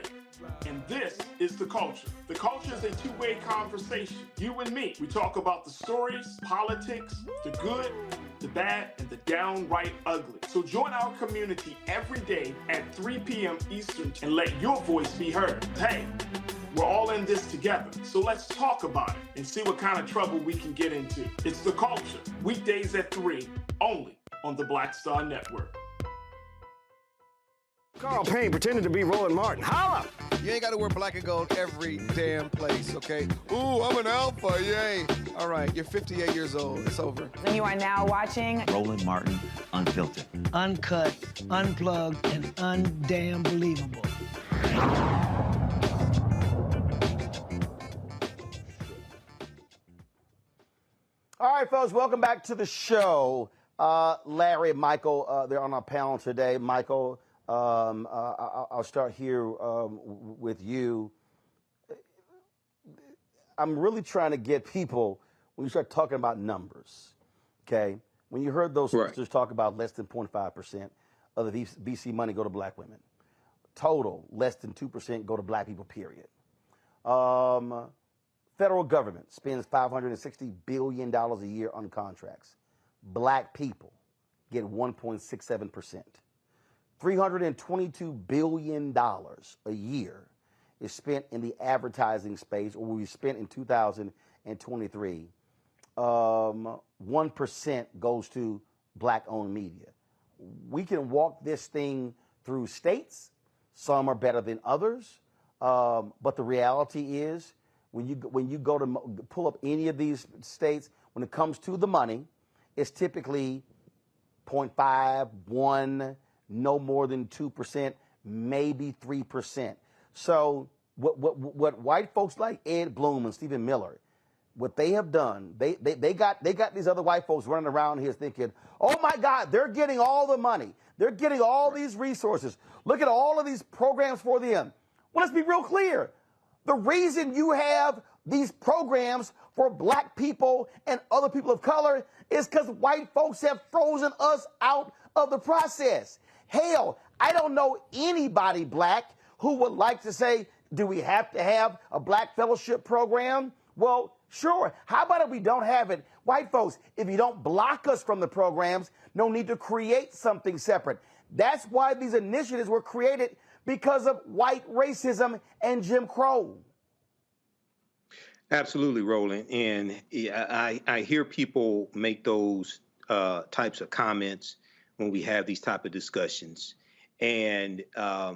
Speaker 3: And this is The Culture. The Culture is a two-way conversation. You and me. We talk about the stories, politics, the good, the bad, and the downright ugly. So join our community every day at 3 p.m. Eastern and let your voice be heard. Hey, we're all in this together. So let's talk about it and see what kind of trouble we can get into. It's The Culture. Weekdays at 3, only on the Black Star Network.
Speaker 23: Carl Payne pretending to be Roland Martin. Holla!
Speaker 24: You ain't got to wear black and gold every damn place, okay? Ooh, I'm an alpha, yay. All right, you're 58 years old. It's over.
Speaker 25: And you are now watching
Speaker 26: Roland Martin Unfiltered.
Speaker 27: Uncut, unplugged, and undamn believable.
Speaker 1: All right, folks, welcome back to the show. Larry and Michael, they're on our panel today. Michael, I'll start here with you. I'm really trying to get people, when you start talking about numbers, okay? When you heard those sisters talk about less than 0.5% of the VC money go to black women, total less than 2% go to black people, period. Federal government spends $560 billion a year on contracts. Black people get 1.67%. $322 billion a year is spent in the advertising space, or we spent in 2023. 1% goes to black-owned media. We can walk this thing through states. Some are better than others, but the reality is, when you go to pull up any of these states, when it comes to the money, it's typically 0.5, 1, no more than 2%, maybe 3%. So what white folks like Ed Bloom and Stephen Miller, what they have done, they got these other white folks running around here thinking, oh my God, they're getting all the money. They're getting all these resources. Look at all of these programs for them. Well, let's be real clear. The reason you have these programs for black people and other people of color is because white folks have frozen us out of the process. Hell, I don't know anybody black who would like to say, do we have to have a black fellowship program? Well, sure. How about if we don't have it? White folks, if you don't block us from the programs, no need to create something separate. That's why these initiatives were created, because of white racism and Jim Crow.
Speaker 22: Absolutely, Roland. And I hear people make those types of comments when we have these type of discussions. And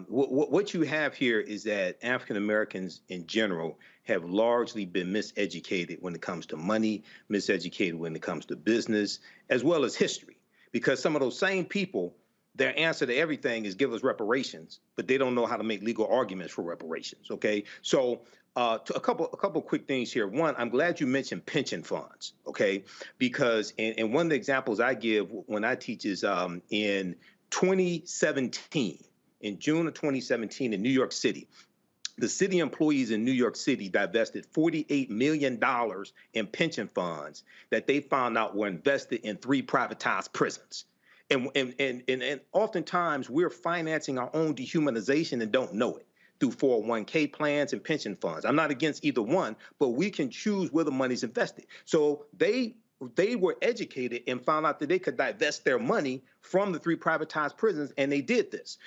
Speaker 22: what you have here is that African Americans in general have largely been miseducated when it comes to money, miseducated when it comes to business, as well as history. Because some of those same people, their answer to everything is give us reparations, but they don't know how to make legal arguments for reparations. Okay, so a couple quick things here. One, I'm glad you mentioned pension funds. Okay, because and one of the examples I give when I teach is in 2017, in June of 2017 in New York City, the city employees in New York City divested $48 million in pension funds that they found out were invested in 3 privatized prisons. And oftentimes we're financing our own dehumanization and don't know it through 401k plans and pension funds. I'm not against either one, but we can choose where the money's invested. So they were educated and found out that they could divest their money from the 3 privatized prisons, and they did this.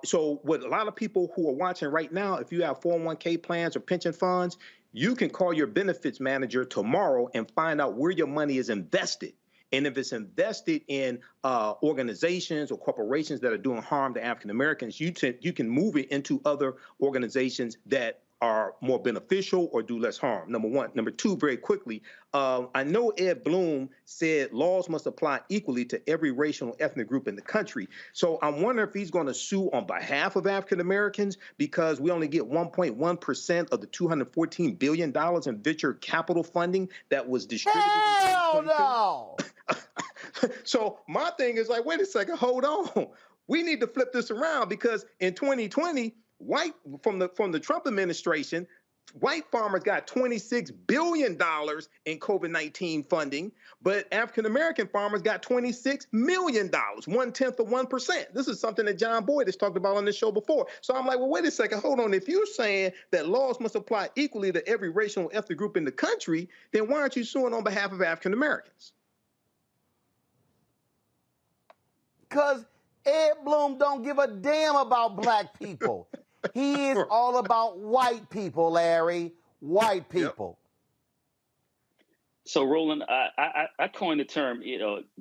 Speaker 22: So what a lot of people who are watching right now, if you have 401k plans or pension funds, you can call your benefits manager tomorrow and find out where your money is invested. And if it's invested in organizations or corporations that are doing harm to African Americans, you can move it into other organizations that are more beneficial or do less harm, number one. Number two, very quickly, I know Ed Bloom said laws must apply equally to every racial and ethnic group in the country. So I'm wondering if he's going to sue on behalf of African Americans because we only get 1.1% of the $214 billion in venture capital funding that was distributed.
Speaker 1: Hell no!
Speaker 22: So my thing is like, wait a second, hold on. We need to flip this around because in 2020, from the Trump administration, white farmers got $26 billion in COVID-19 funding, but African-American farmers got $26 million, 1/10 of 1%. This is something that John Boyd has talked about on this show before. So I'm like, well, wait a second, hold on. If you're saying that laws must apply equally to every racial and ethnic group in the country, then why aren't you suing on behalf of African-Americans?
Speaker 1: Because Ed Bloom don't give a damn about black people. He is all about white people, Larry. White people.
Speaker 21: Yep. So, Roland, I coined the term,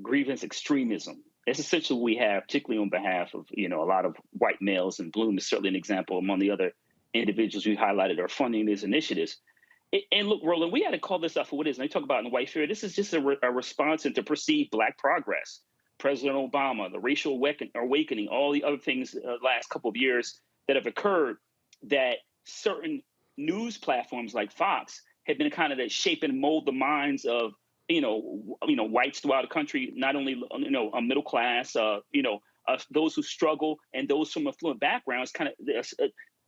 Speaker 21: grievance extremism. It's essentially what we have, particularly on behalf of, a lot of white males, and Bloom is certainly an example among the other individuals we highlighted are funding these initiatives. And look, Roland, we had to call this out for what it is. And they talk about in the white fear, this is just a response to perceived black progress. President Obama, the racial awakening, all the other things last couple of years that have occurred, that certain news platforms like Fox have been kind of that shape and mold the minds of, whites throughout the country, not only, a middle class, those who struggle and those from affluent backgrounds kind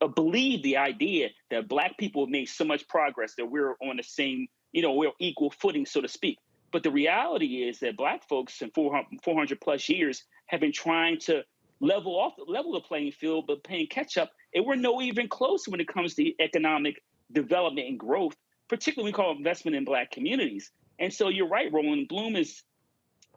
Speaker 21: of believe the idea that black people have made so much progress that we're on the same, we're equal footing, so to speak. But the reality is that black folks in 400 plus years have been trying to level the playing field, but playing catch up. And we're no even close when it comes to economic development and growth, particularly we call investment in black communities. And so you're right, Roland.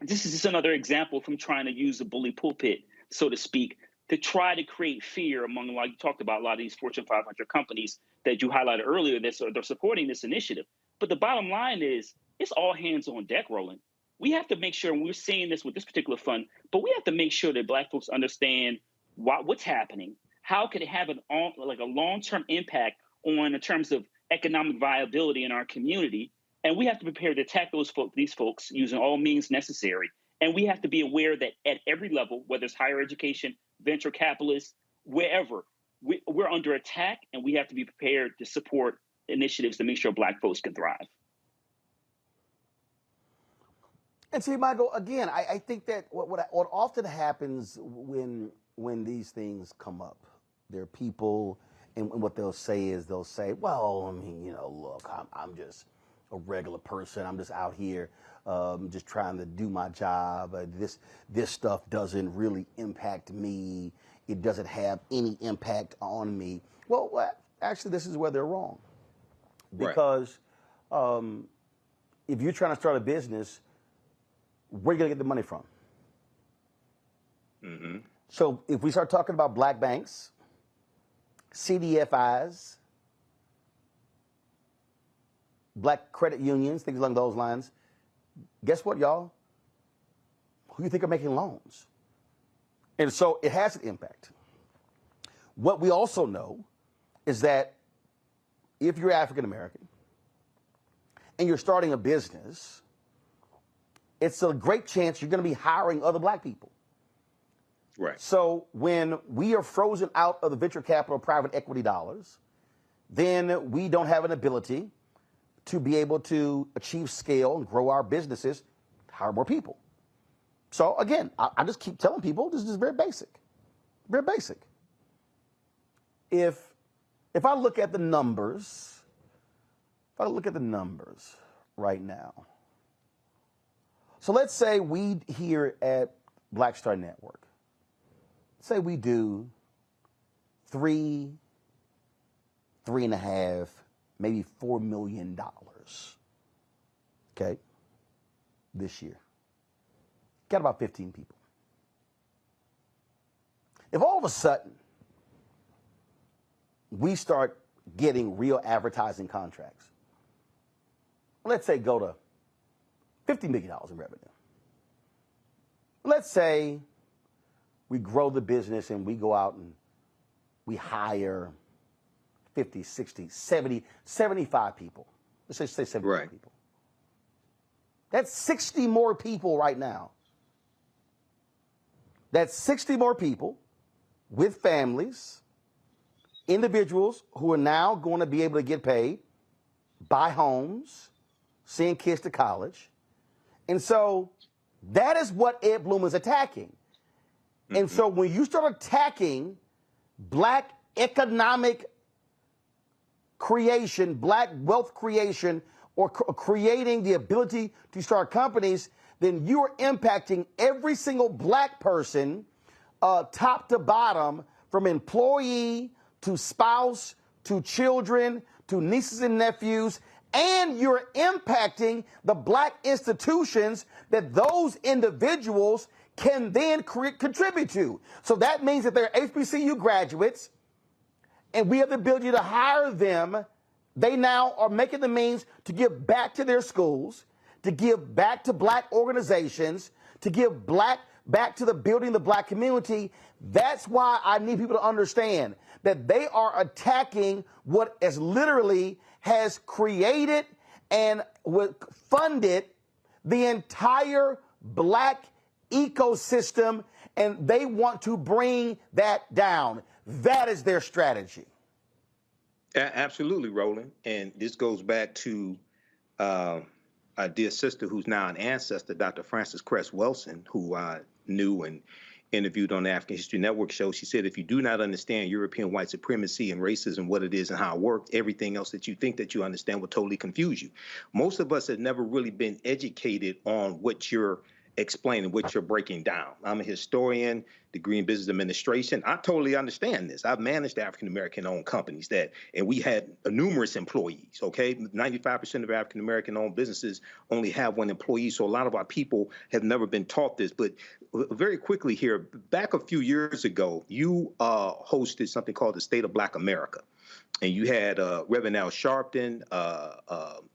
Speaker 21: This is just another example from trying to use the bully pulpit, so to speak, to try to create fear among, like you talked about, a lot of these Fortune 500 companies that you highlighted earlier, they're supporting this initiative. But the bottom line is, it's all hands on deck, Roland. We have to make sure, and we're seeing this with this particular fund, but we have to make sure that black folks understand what's happening. How could it have a long-term impact in terms of economic viability in our community? And we have to prepare to attack these folks using all means necessary. And we have to be aware that at every level, whether it's higher education, venture capitalists, wherever, we're under attack, and we have to be prepared to support initiatives to make sure black folks can thrive.
Speaker 1: And see, Michael, again, I think that what often happens when these things come up, there are people, and what they'll say is well, I mean, look, I'm just a regular person. I'm just out here just trying to do my job. This stuff doesn't really impact me. It doesn't have any impact on me. Well, actually, this is where they're wrong. Because if you're trying to start a business, where are you going to get the money from?
Speaker 22: Mm-hmm.
Speaker 1: So if we start talking about black banks, CDFIs, black credit unions, things along those lines, guess what, y'all? Who do you think are making loans? And so it has an impact. What we also know is that if you're African American and you're starting a business, it's a great chance you're going to be hiring other black people.
Speaker 22: Right.
Speaker 1: So when we are frozen out of the venture capital private equity dollars, then we don't have an ability to be able to achieve scale and grow our businesses, hire more people. So again, I just keep telling people this is very basic. Very basic. If I look at the numbers, right now. So let's say we here at Black Star Network, say we do $3.5, maybe $4 million, okay, this year. Got about 15 people. If all of a sudden we start getting real advertising contracts, let's say go to $50 million in revenue. Let's say we grow the business and we go out and we hire 50, 60, 70, 75 people. Let's say 75 people. That's 60 more people right now. That's 60 more people with families, individuals who are now going to be able to get paid, buy homes, send kids to college. And so that is what Ed Bloom is attacking. Mm-hmm. And so when you start attacking black economic creation, black wealth creation, or creating the ability to start companies, then you are impacting every single black person, top to bottom, from employee to spouse to children to nieces and nephews, and you're impacting the black institutions that those individuals can then contribute to. So that means that they're HBCU graduates, and we have the ability to hire them. They now are making the means to give back to their schools, to give back to black organizations, to give back to the building the black community. That's why I need people to understand that they are attacking what is literally has created and funded the entire black ecosystem, and they want to bring that down. That is their strategy.
Speaker 22: Absolutely, Roland. And this goes back to our dear sister, who's now an ancestor, Dr. Frances Cress Welsing, who I knew and interviewed on the African History Network show. She said, if you do not understand European white supremacy and racism, what it is and how it works, everything else that you think that you understand will totally confuse you. Most of us have never really been educated on what you're explaining, what you're breaking down. I'm a historian, degree in business administration. I totally understand this. I've managed African-American owned companies and we had numerous employees, okay? 95% of African-American owned businesses only have one employee, so a lot of our people have never been taught this. But very quickly here, back a few years ago, you hosted something called the State of Black America. And you had Reverend Al Sharpton,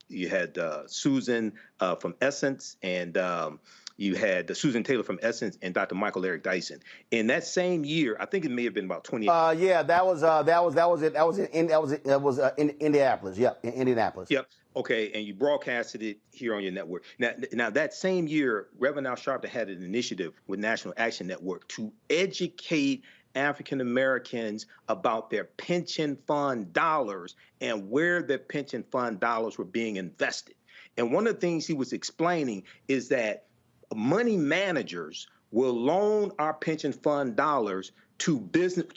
Speaker 22: you had Susan from Essence, and you had Susan Taylor from Essence, and Dr. Michael Eric Dyson. In that same year, I think it may have been about 20.
Speaker 1: Yeah, that was it. That was in Indianapolis. Yep, in Indianapolis.
Speaker 22: Yep. Okay, and you broadcasted it here on your network. Now that same year, Reverend Al Sharpton had an initiative with National Action Network to educate African Americans about their pension fund dollars and where their pension fund dollars were being invested. And one of the things he was explaining is that money managers will loan our pension fund dollars to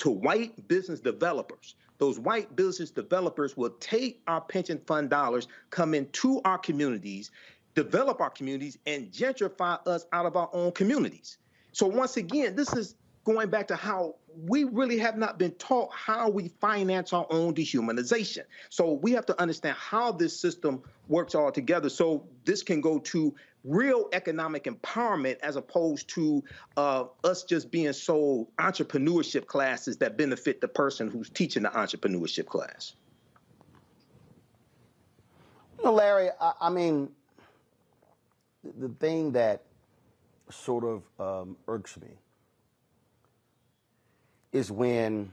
Speaker 22: white business developers. Those white business developers will take our pension fund dollars, come into our communities, develop our communities, and gentrify us out of our own communities. So once again, this is going back to how we really have not been taught how we finance our own dehumanization. So we have to understand how this system works all together so this can go to real economic empowerment as opposed to us just being sold entrepreneurship classes that benefit the person who's teaching the entrepreneurship class.
Speaker 1: You know, Larry, I mean, the thing that sort of irks me is when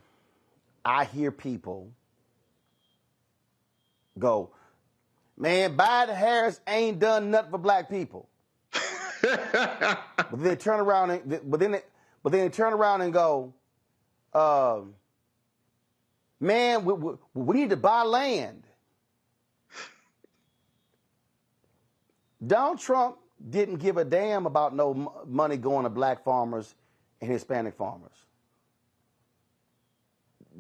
Speaker 1: I hear people go, man, Biden Harris ain't done nothing for black people. But they turn around and they turn around and go, man, we need to buy land. Donald Trump didn't give a damn about no money going to black farmers and Hispanic farmers.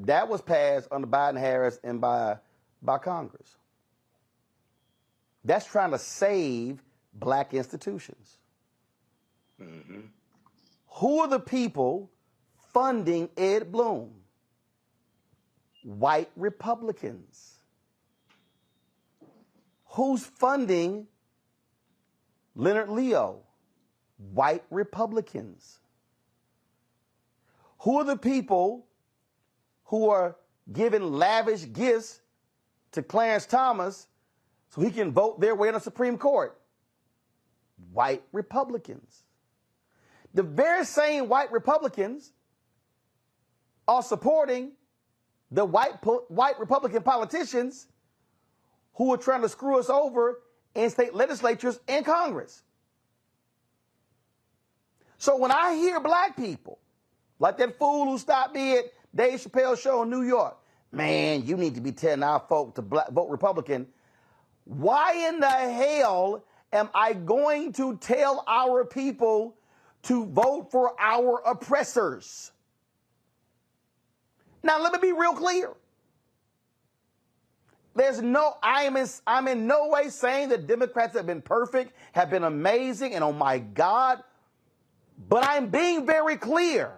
Speaker 1: That was passed under Biden-Harris and by Congress. That's trying to save black institutions. Mm-hmm. Who are the people funding Ed Blum? White Republicans. Who's funding Leonard Leo? White Republicans. Who are the people who are giving lavish gifts to Clarence Thomas so he can vote their way in the Supreme Court? White Republicans. The very same white Republicans are supporting the white Republican politicians who are trying to screw us over in state legislatures and Congress. So when I hear black people, like that fool who stopped me at Dave Chappelle's show in New York, man, you need to be telling our folk to vote Republican. Why in the hell am I going to tell our people to vote for our oppressors? Now, let me be real clear. I'm in no way saying that Democrats have been perfect, have been amazing, and oh my God, but I'm being very clear.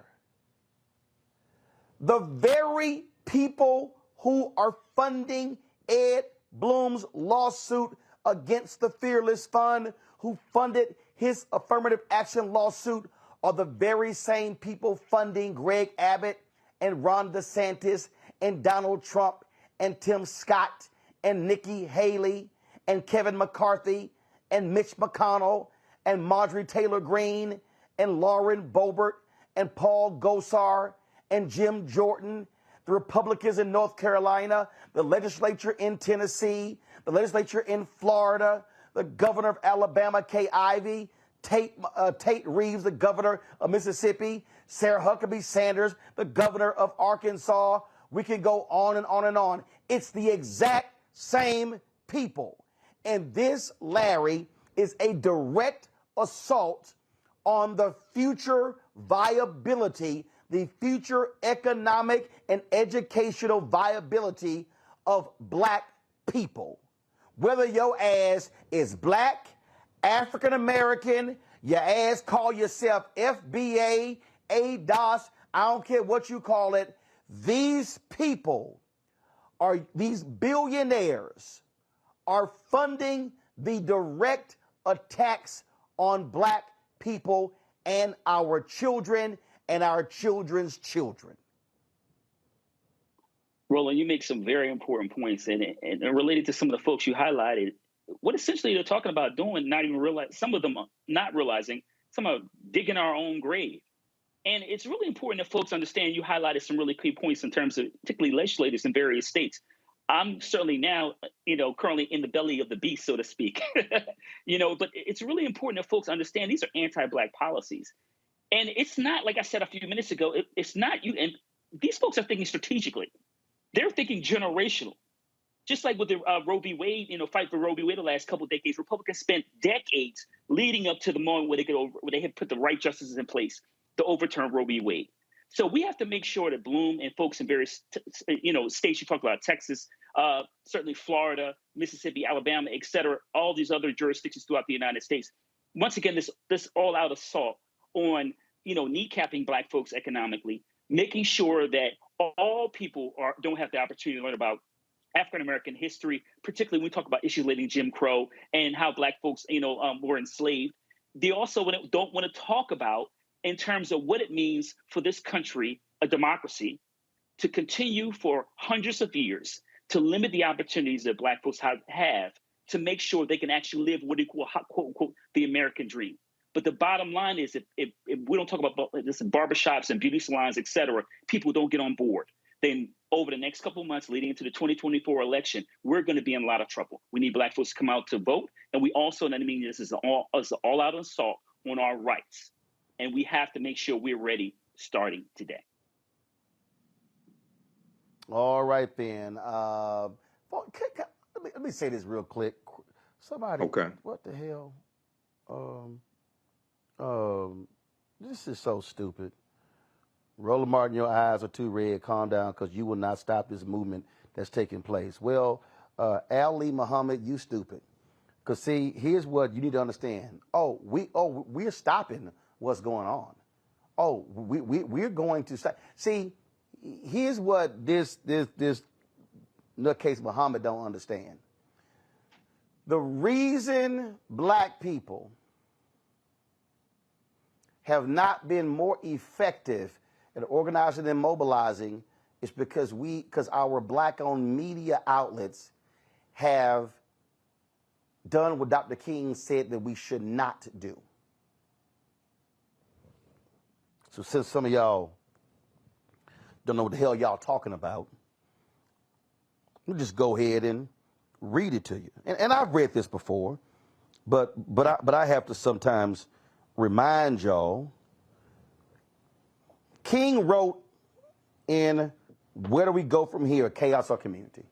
Speaker 1: The very people who are funding Ed Blum's lawsuit against the Fearless Fund, who funded his affirmative action lawsuit, are the very same people funding Greg Abbott and Ron DeSantis and Donald Trump and Tim Scott and Nikki Haley and Kevin McCarthy and Mitch McConnell and Marjorie Taylor Greene and Lauren Boebert and Paul Gosar and Jim Jordan, the Republicans in North Carolina, the legislature in Tennessee, the legislature in Florida, the governor of Alabama, Kay Ivey, Tate Reeves, the governor of Mississippi, Sarah Huckabee Sanders, the governor of Arkansas. We can go on and on and on. It's the exact same people. And this, Larry, is a direct assault on the future viability, the future economic and educational viability of black people. Whether your ass is black, African American, your ass call yourself FBA, ADOS, I don't care what you call it, these people these billionaires are funding the direct attacks on black people and our children and our children's children.
Speaker 21: Roland, you make some very important points, and related to some of the folks you highlighted, what essentially they're talking about doing, not even realize, some of them are not realizing, some are digging our own grave. And it's really important that folks understand. You highlighted some really key points in terms of particularly legislators in various states. I'm certainly now, currently in the belly of the beast, so to speak, but it's really important that folks understand these are anti-black policies. And it's not, like I said a few minutes ago, it's not you. And these folks are thinking strategically. They're thinking generational. Just like with the Roe v. Wade, fight for Roe v. Wade the last couple of decades, Republicans spent decades leading up to the moment where they had put the right justices in place to overturn Roe v. Wade. So we have to make sure that Bloom and folks in various, states, you talked about Texas, certainly Florida, Mississippi, Alabama, et cetera, all these other jurisdictions throughout the United States. Once again, this all-out assault on, kneecapping Black folks economically, making sure that all people don't have the opportunity to learn about African-American history, particularly when we talk about issues relating to Jim Crow and how Black folks, were enslaved. They also don't want to talk about in terms of what it means for this country, a democracy, to continue for hundreds of years to limit the opportunities that Black folks have to make sure they can actually live what we call, quote unquote, the American dream. But the bottom line is if we don't talk about this in barbershops and beauty salons, et cetera, people don't get on board. Then over the next couple of months leading into the 2024 election, we're going to be in a lot of trouble. We need Black folks to come out to vote. And we also, this is an all-out assault on our rights. And we have to make sure we're ready starting today.
Speaker 1: All right, then. Let me say this real quick. Somebody,
Speaker 22: okay.
Speaker 1: What the hell? This is so stupid. Roland Martin, your eyes are too red. Calm down, because you will not stop this movement that's taking place. Well, Ali Muhammad, you stupid. Because see, here's what you need to understand. We're stopping what's going on. We're going to stop. See, here's what this nutcase Muhammad don't understand. The reason Black people have not been more effective at organizing and mobilizing is because our Black-owned media outlets have done what Dr. King said that we should not do. So since some of y'all don't know what the hell y'all talking about, let me just go ahead and read it to you. And I've read this before, but I have to sometimes remind y'all. King wrote in Where Do We Go From Here, Chaos or Community?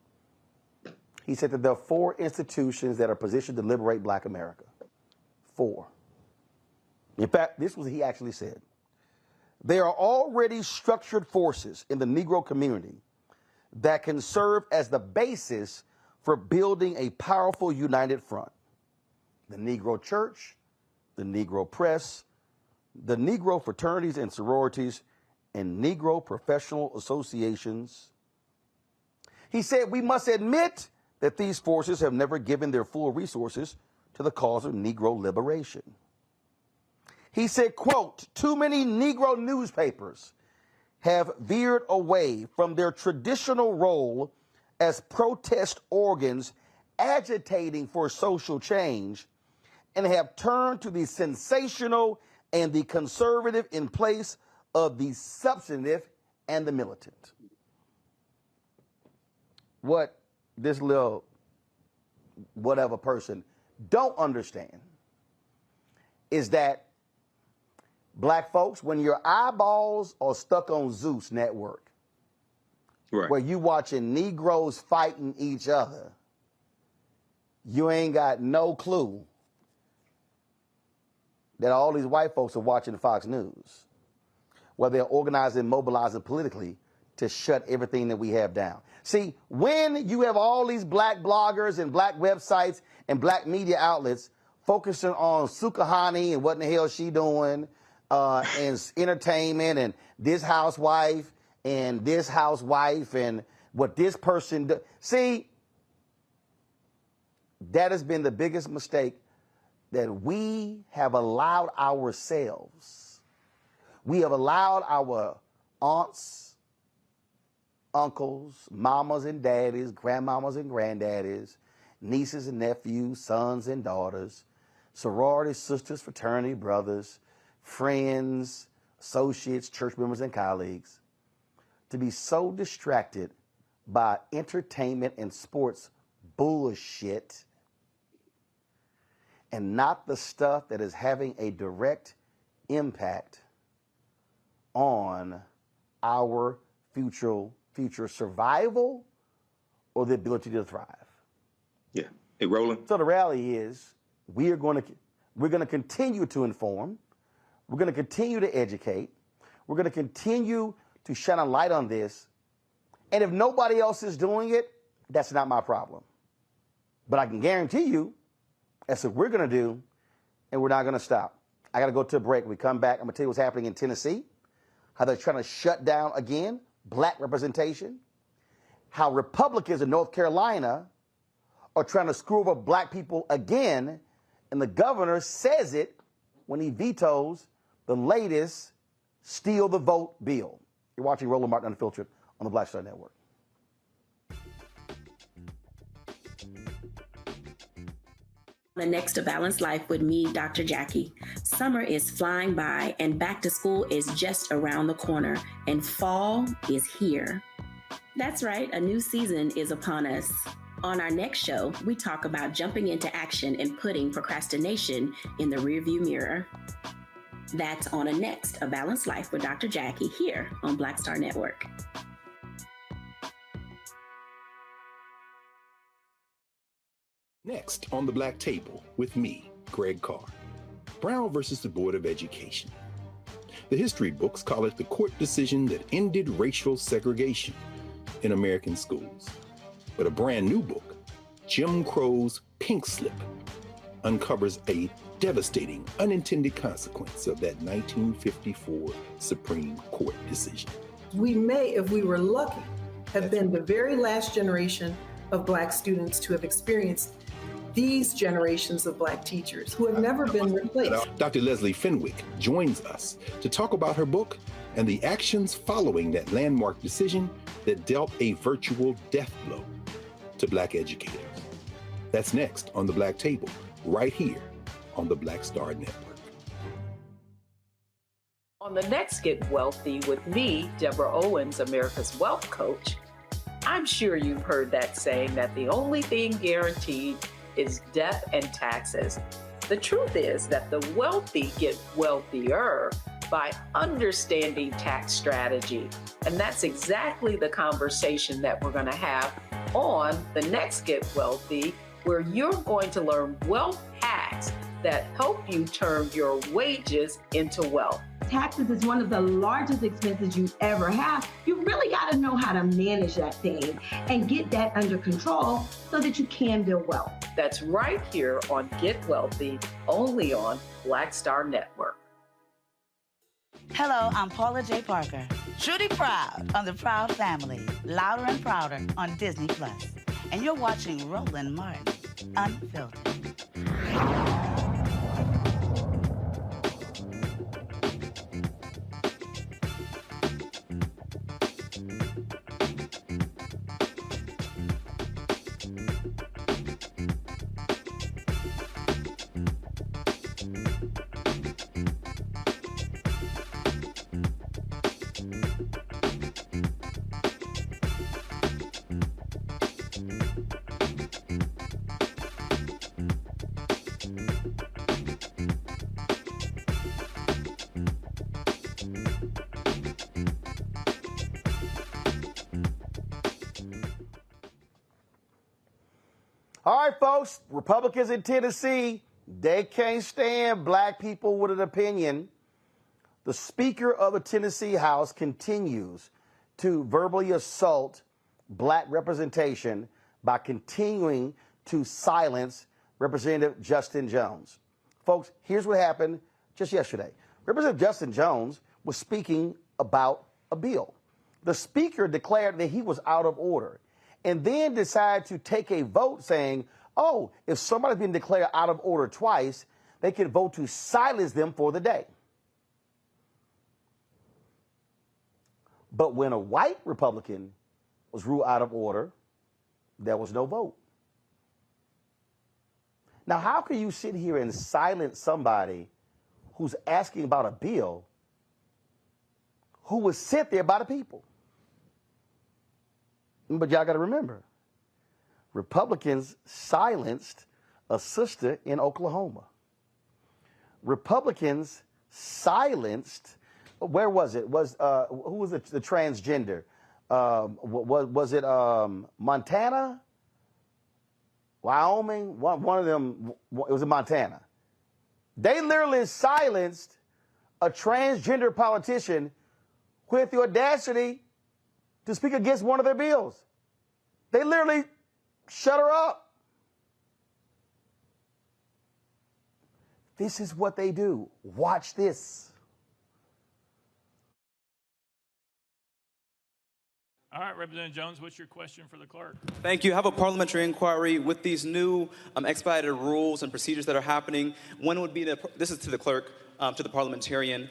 Speaker 1: He said that there are 4 institutions that are positioned to liberate Black America. 4. In fact, this was what he actually said. There are already structured forces in the Negro community that can serve as the basis for building a powerful united front. The Negro Church, the Negro Press, the Negro fraternities and sororities, and Negro professional associations. He said we must admit that these forces have never given their full resources to the cause of Negro liberation. He said, quote, too many Negro newspapers have veered away from their traditional role as protest organs agitating for social change and have turned to the sensational and the conservative in place of the substantive and the militant. What this little whatever person don't understand is that Black folks, when your eyeballs are stuck on Zeus Network, right, where you watching Negroes fighting each other, you ain't got no clue that all these white folks are watching Fox News, where they're organizing and mobilizing politically to shut everything that we have down. See, when you have all these Black bloggers and Black websites and Black media outlets focusing on Sukahani and what in the hell she doing, and entertainment and this housewife and what this person do. See, that has been the biggest mistake that we have allowed ourselves. We have allowed our aunts, uncles, mamas and daddies, grandmamas and granddaddies, nieces and nephews, sons and daughters, sorority sisters, fraternity brothers, friends, associates, church members, and colleagues, to be so distracted by entertainment and sports bullshit and not the stuff that is having a direct impact on our future survival or the ability to thrive.
Speaker 22: Yeah. Hey, Roland.
Speaker 1: So the reality is we're going to continue to inform. We're going to continue to educate. We're going to continue to shine a light on this. And if nobody else is doing it, that's not my problem. But I can guarantee you that's what we're going to do, and we're not going to stop. I got to go to a break. When we come back, I'm going to tell you what's happening in Tennessee, how they're trying to shut down, again, black representation, how Republicans in North Carolina are trying to screw over black people again, and the governor says it when he vetoes the latest Steal the Vote bill. You're watching Roland Martin Unfiltered on the Black Star Network.
Speaker 4: The next A Balanced Life with me, Dr. Jackie. Summer is flying by and back to school is just around the corner and fall is here. That's right, a new season is upon us. On our next show, we talk about jumping into action and putting procrastination in the rearview mirror. That's on a next A Balanced Life with Dr. Jackie here on Black Star Network.
Speaker 5: Next on the Black Table with me, Greg Carr. Brown versus the Board of Education. The history books call it the court decision that ended racial segregation in American schools. But a brand new book, Jim Crow's Pink Slip, uncovers a devastating unintended consequence of that 1954 Supreme Court decision.
Speaker 7: We may, if we were lucky, have been the very last generation of Black students to have experienced these generations of Black teachers who have never been replaced.
Speaker 5: Dr. Leslie Fenwick joins us to talk about her book and the actions following that landmark decision that dealt a virtual death blow to Black educators. That's next on the Black Table, right here on the Black Star Network.
Speaker 9: On the next Get Wealthy with me, Deborah Owens, America's Wealth Coach, I'm sure you've heard that saying that the only thing guaranteed is death and taxes. The truth is that the wealthy get wealthier by understanding tax strategy. And that's exactly the conversation that we're going to have on the next Get Wealthy, where you're going to learn wealth hacks that help you turn your wages into wealth.
Speaker 10: Taxes is one of the largest expenses you ever have. You really got to know how to manage that thing and get that under control so that you can build wealth.
Speaker 9: That's right here on Get Wealthy, only on Black Star Network.
Speaker 11: Hello, I'm Paula J. Parker. Truly proud on the Proud Family, Louder and Prouder on Disney+. And you're watching Roland Martin Unfiltered.
Speaker 1: All right, folks, Republicans in Tennessee, they can't stand black people with an opinion. The Speaker of the Tennessee House continues to verbally assault black representation by continuing to silence Representative Justin Jones. Folks, here's what happened just yesterday. Representative Justin Jones was speaking about a bill. The Speaker declared that he was out of order, and then decided to take a vote saying, oh, if somebody's been declared out of order twice, they can vote to silence them for the day. But when a white Republican was ruled out of order, there was no vote. Now, how can you sit here and silence somebody who's asking about a bill who was sent there by the people? But y'all got to remember, Republicans silenced a sister in Oklahoma. Republicans silenced, where was it? Who was the transgender? was it Montana, Wyoming? One of them. It was in Montana. They literally silenced a transgender politician who had the audacity to speak against one of their bills. They literally shut her up. This is what they do. Watch this.
Speaker 12: All right, Representative Jones, what's your question for the clerk?
Speaker 13: Thank you. I have a parliamentary inquiry with these new expedited rules and procedures that are happening. When would be this is to the clerk, to the parliamentarian.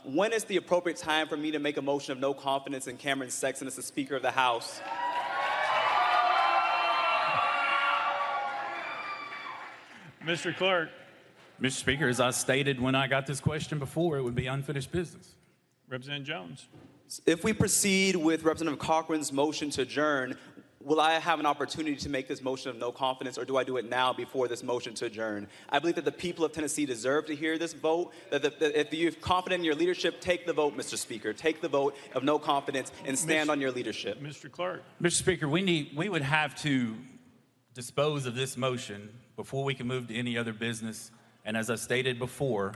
Speaker 13: When is the appropriate time for me to make a motion of no confidence in Cameron Sexton as the Speaker of the House?
Speaker 12: Mr. Clerk.
Speaker 14: Mr. Speaker, as I stated when I got this question before, it would be unfinished business.
Speaker 12: Representative Jones.
Speaker 13: If we proceed with Representative Cochran's motion to adjourn, will I have an opportunity to make this motion of no confidence, or do I do it now before this motion to adjourn? I believe that the people of Tennessee deserve to hear this vote, that if you're confident in your leadership, take the vote, Mr. Speaker. Take the vote of no confidence and stand on your leadership.
Speaker 12: Mr. Clark.
Speaker 14: Mr. Speaker, we would have to dispose of this motion before we can move to any other business. And as I stated before,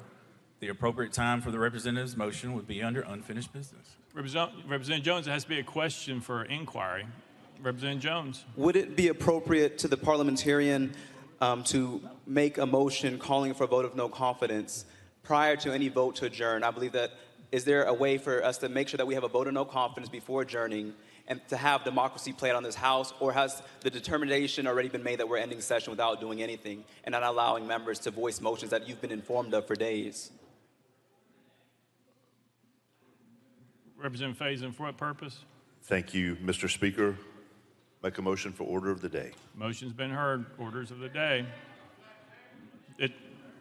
Speaker 14: the appropriate time for the representative's motion would be under unfinished business.
Speaker 12: Representative Jones, it has to be a question for inquiry. Representative Jones.
Speaker 13: Would it be appropriate to the parliamentarian to make a motion calling for a vote of no confidence prior to any vote to adjourn? I believe that, is there a way for us to make sure that we have a vote of no confidence before adjourning and to have democracy play out on this House, or has the determination already been made that we're ending session without doing anything and not allowing members to voice motions that you've been informed of for days?
Speaker 12: Representative Faison, for what purpose?
Speaker 15: Thank you, Mr. Speaker. Make a motion for order of the day.
Speaker 12: Motion's been heard. Orders of the day.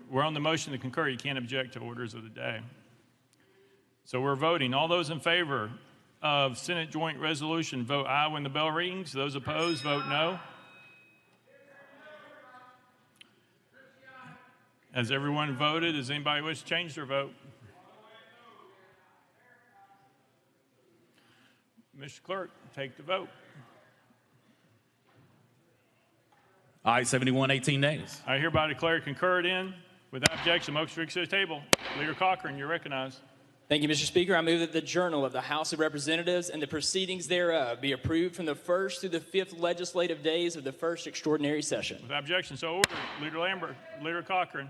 Speaker 12: We're on the motion to concur. You can't object to orders of the day. So we're voting. All those in favor of Senate Joint Resolution, vote aye when the bell rings. Those opposed, vote no. Has everyone voted? Does anybody wish to change their vote? Mr. Clerk, take the vote.
Speaker 14: Aye, 71, 18 nays.
Speaker 12: I hereby declare concurred in. Without objection, motion to recess table. Leader Cochran, you're recognized.
Speaker 17: Thank you, Mr. Speaker. I move that the Journal of the House of Representatives and the proceedings thereof be approved from the first through the fifth legislative days of the first extraordinary session.
Speaker 12: Without objection, so ordered. Leader Lambert, Leader Cochran.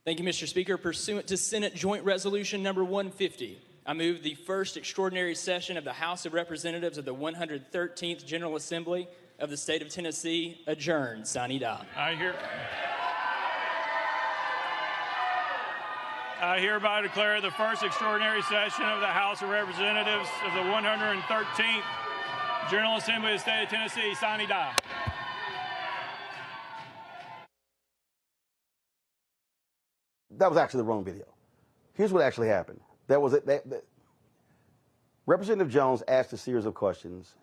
Speaker 17: Thank you, Mr. Speaker. Pursuant to Senate Joint Resolution number 150, I move the first extraordinary session of the House of Representatives of the 113th General Assembly of the State of Tennessee adjourned. Sine die.
Speaker 12: I hereby declare the first extraordinary session of the House of Representatives of the 113th General Assembly of the State of Tennessee, sine die.
Speaker 1: That was actually the wrong video. Here's what actually happened. Representative Jones asked a series of questions.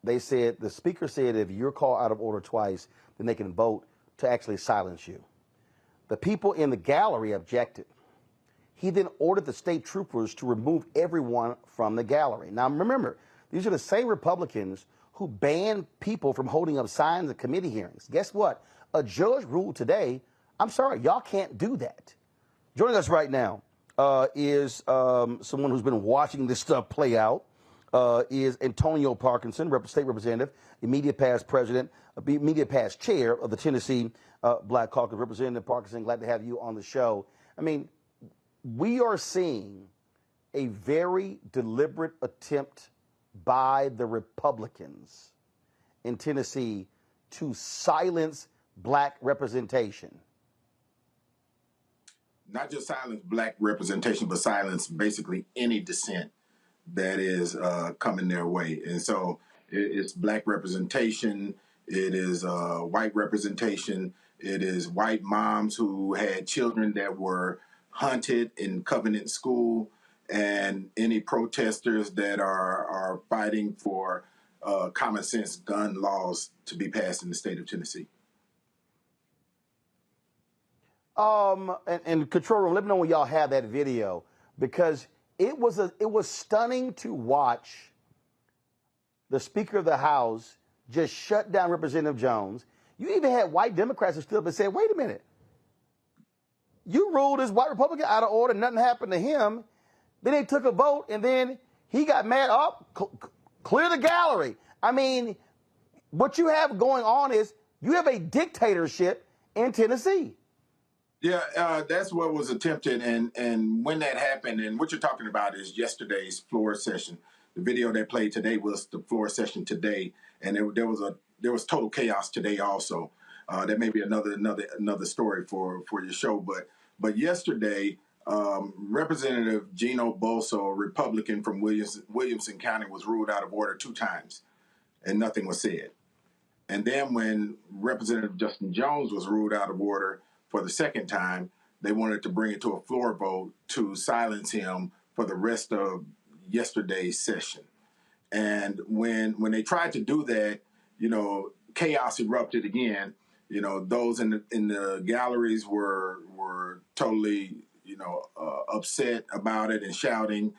Speaker 1: The speaker said if you're called out of order twice, then they can vote to actually silence you. The people in the gallery objected. He then ordered the state troopers to remove everyone from the gallery. Now remember, these are the same Republicans who banned people from holding up signs at committee hearings. Guess what? A judge ruled today, I'm sorry, y'all can't do that. Joining us right now is someone who's been watching this stuff play out, is Antonio Parkinson, State Representative, immediate past president, immediate past chair of the Tennessee Black Caucus. Representative Parkinson, glad to have you on the show. I mean, we are seeing a very deliberate attempt by the Republicans in Tennessee to silence black representation.
Speaker 18: Not just silence black representation, but silence basically any dissent that is coming their way. And so it's black representation, it is white representation, it is white moms who had children that were hunted in Covenant School, and any protesters that are fighting for common sense gun laws to be passed in the state of Tennessee.
Speaker 1: And control room, let me know when y'all have that video, because it was stunning to watch the Speaker of the House just shut down Representative Jones. You even had white Democrats who stood up and said, wait a minute. You ruled this white Republican out of order, nothing happened to him. Then they took a vote, and then he got mad. Clear the gallery. I mean, what you have going on is you have a dictatorship in Tennessee.
Speaker 18: Yeah, that's what was attempted, and when that happened, and what you're talking about is yesterday's floor session. The video they played today was the floor session today, and there was total chaos today also. That may be another story for your show, but yesterday, Representative Gino Bolso, a Republican from Williamson County, was ruled out of order 2 times, and nothing was said. And then when Representative Justin Jones was ruled out of order for the 2nd time, they wanted to bring it to a floor vote to silence him for the rest of yesterday's session. And when they tried to do that, chaos erupted again. Those in the galleries were totally, upset about it and shouting.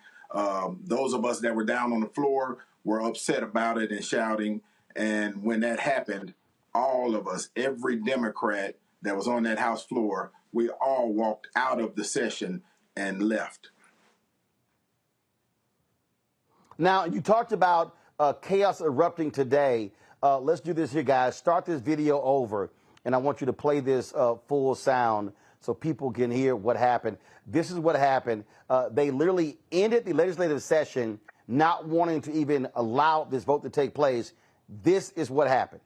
Speaker 18: Those of us that were down on the floor were upset about it and shouting. And when that happened, all of us, every Democrat that was on that House floor, we all walked out of the session and left.
Speaker 1: Now, you talked about chaos erupting today. Let's do this here, guys. Start this video over, and I want you to play this full sound so people can hear what happened. This is what happened. They literally ended the legislative session not wanting to even allow this vote to take place. This is what happened.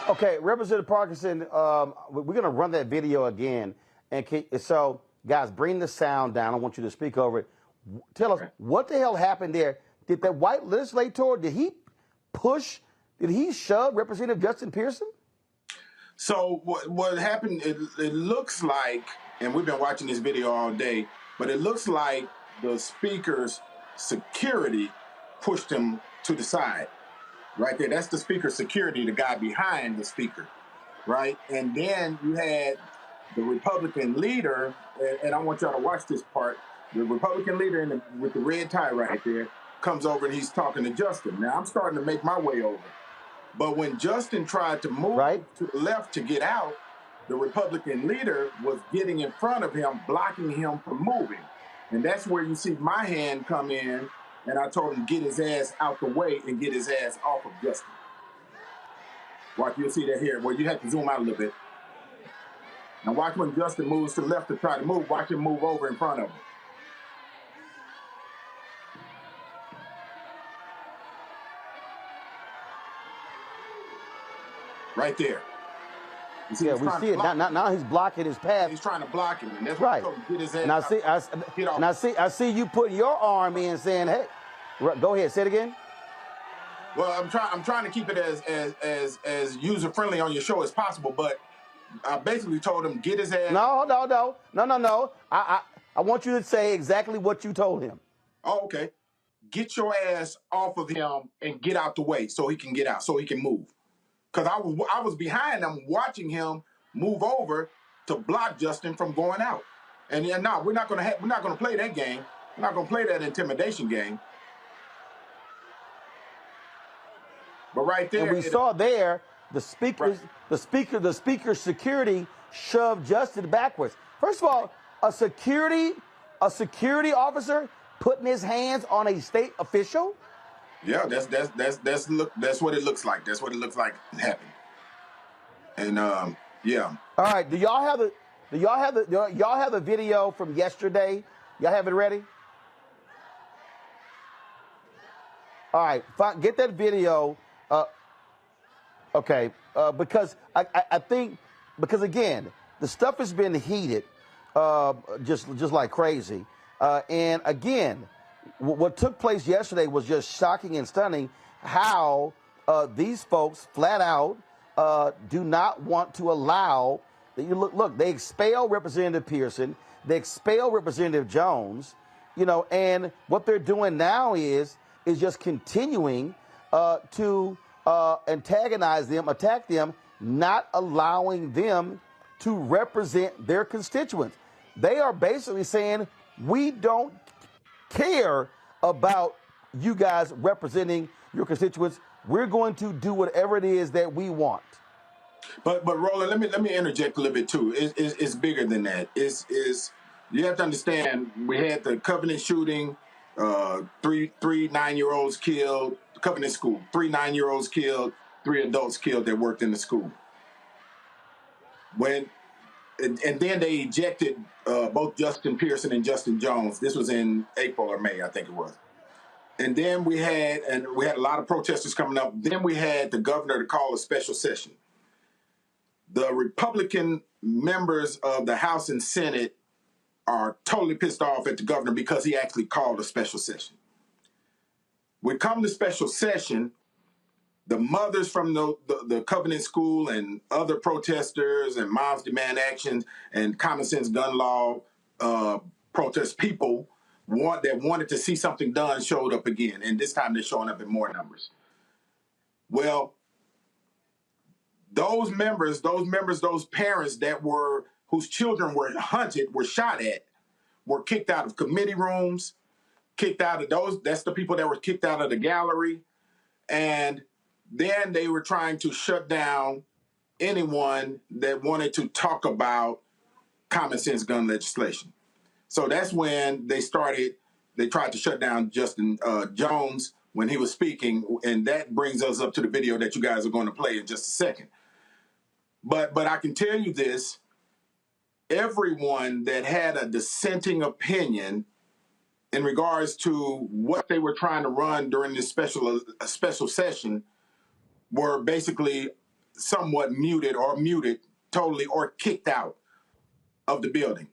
Speaker 1: Okay, Representative Parkinson, we're going to run that video again. And so, guys, bring the sound down. I want you to speak over it. Tell us, what the hell happened there? Did that white legislator, did he shove Representative Justin Pearson?
Speaker 18: So what happened, it looks like, and we've been watching this video all day, but it looks like the speaker's security pushed him to the side. Right there, that's the speaker's security, the guy behind the speaker, right? And then you had the Republican leader, and I want y'all to watch this part. The Republican leader with the red tie right there comes over and he's talking to Justin. Now, I'm starting to make my way over. But when Justin tried to move to the left to get out, the Republican leader was getting in front of him, blocking him from moving. And that's where you see my hand come in. And I told him to get his ass out the way and get his ass off of Justin. Watch, you'll see that here. Well, you have to zoom out a little bit. Now watch when Justin moves to the left to try to move. Watch him move over in front of him. Right there. You see,
Speaker 1: yeah, we see it. Now he's blocking his path.
Speaker 18: He's trying to block him. And that's
Speaker 1: right.
Speaker 18: What get his ass
Speaker 1: and I see you put your arm in saying, hey, go ahead, say it again.
Speaker 18: Well, I'm trying to keep it as user friendly on your show as possible, but I basically told him get his ass.
Speaker 1: No. I want you to say exactly what you told him.
Speaker 18: Oh, okay. Get your ass off of him and get out the way so he can get out, so he can move. Because I was behind him watching him move over to block Justin from going out. And no, we're not going to play that game. We're not going to play that intimidation game. But right there,
Speaker 1: and we saw there the speaker's security shoved Justin backwards. First of all, a security officer putting his hands on a state official.
Speaker 18: Yeah, that's what it looks like. That's what it looks like happened. And yeah.
Speaker 1: All right, do y'all have the video from yesterday? Y'all have it ready? All right, fine, get that video. Okay, because I think because again the stuff has been heated, just like crazy, and again, what took place yesterday was just shocking and stunning. How these folks flat out do not want to allow. Look, they expel Representative Pearson, they expel Representative Jones, and what they're doing now is just continuing to antagonize them, attack them, not allowing them to represent their constituents. They are basically saying, we don't care about you guys representing your constituents. We're going to do whatever it is that we want.
Speaker 18: But Roland, let me interject a little bit too. It's bigger than that. You have to understand, we had the Covenant shooting, three 9-year-olds killed, Covenant school, 3 9-year-olds killed, 3 adults killed that worked in the school. And then they ejected both Justin Pearson and Justin Jones. This was in April or May, I think it was. And then we had a lot of protesters coming up. Then we had the governor to call a special session. The Republican members of the House and Senate are totally pissed off at the governor because he actually called a special session. We come to special session, the mothers from the Covenant School and other protesters and Moms Demand Action and Common Sense Gun Law protest people that wanted to see something done showed up again. And this time they're showing up in more numbers. Well, those parents whose children were hunted, were shot at, were kicked out of committee rooms, kicked out of those. That's the people that were kicked out of the gallery. And then they were trying to shut down anyone that wanted to talk about common sense gun legislation. So that's when they tried to shut down Justin Jones when he was speaking. And that brings us up to the video that you guys are going to play in just a second. But I can tell you this, everyone that had a dissenting opinion in regards to what they were trying to run during this special session were basically somewhat muted totally or kicked out of the building.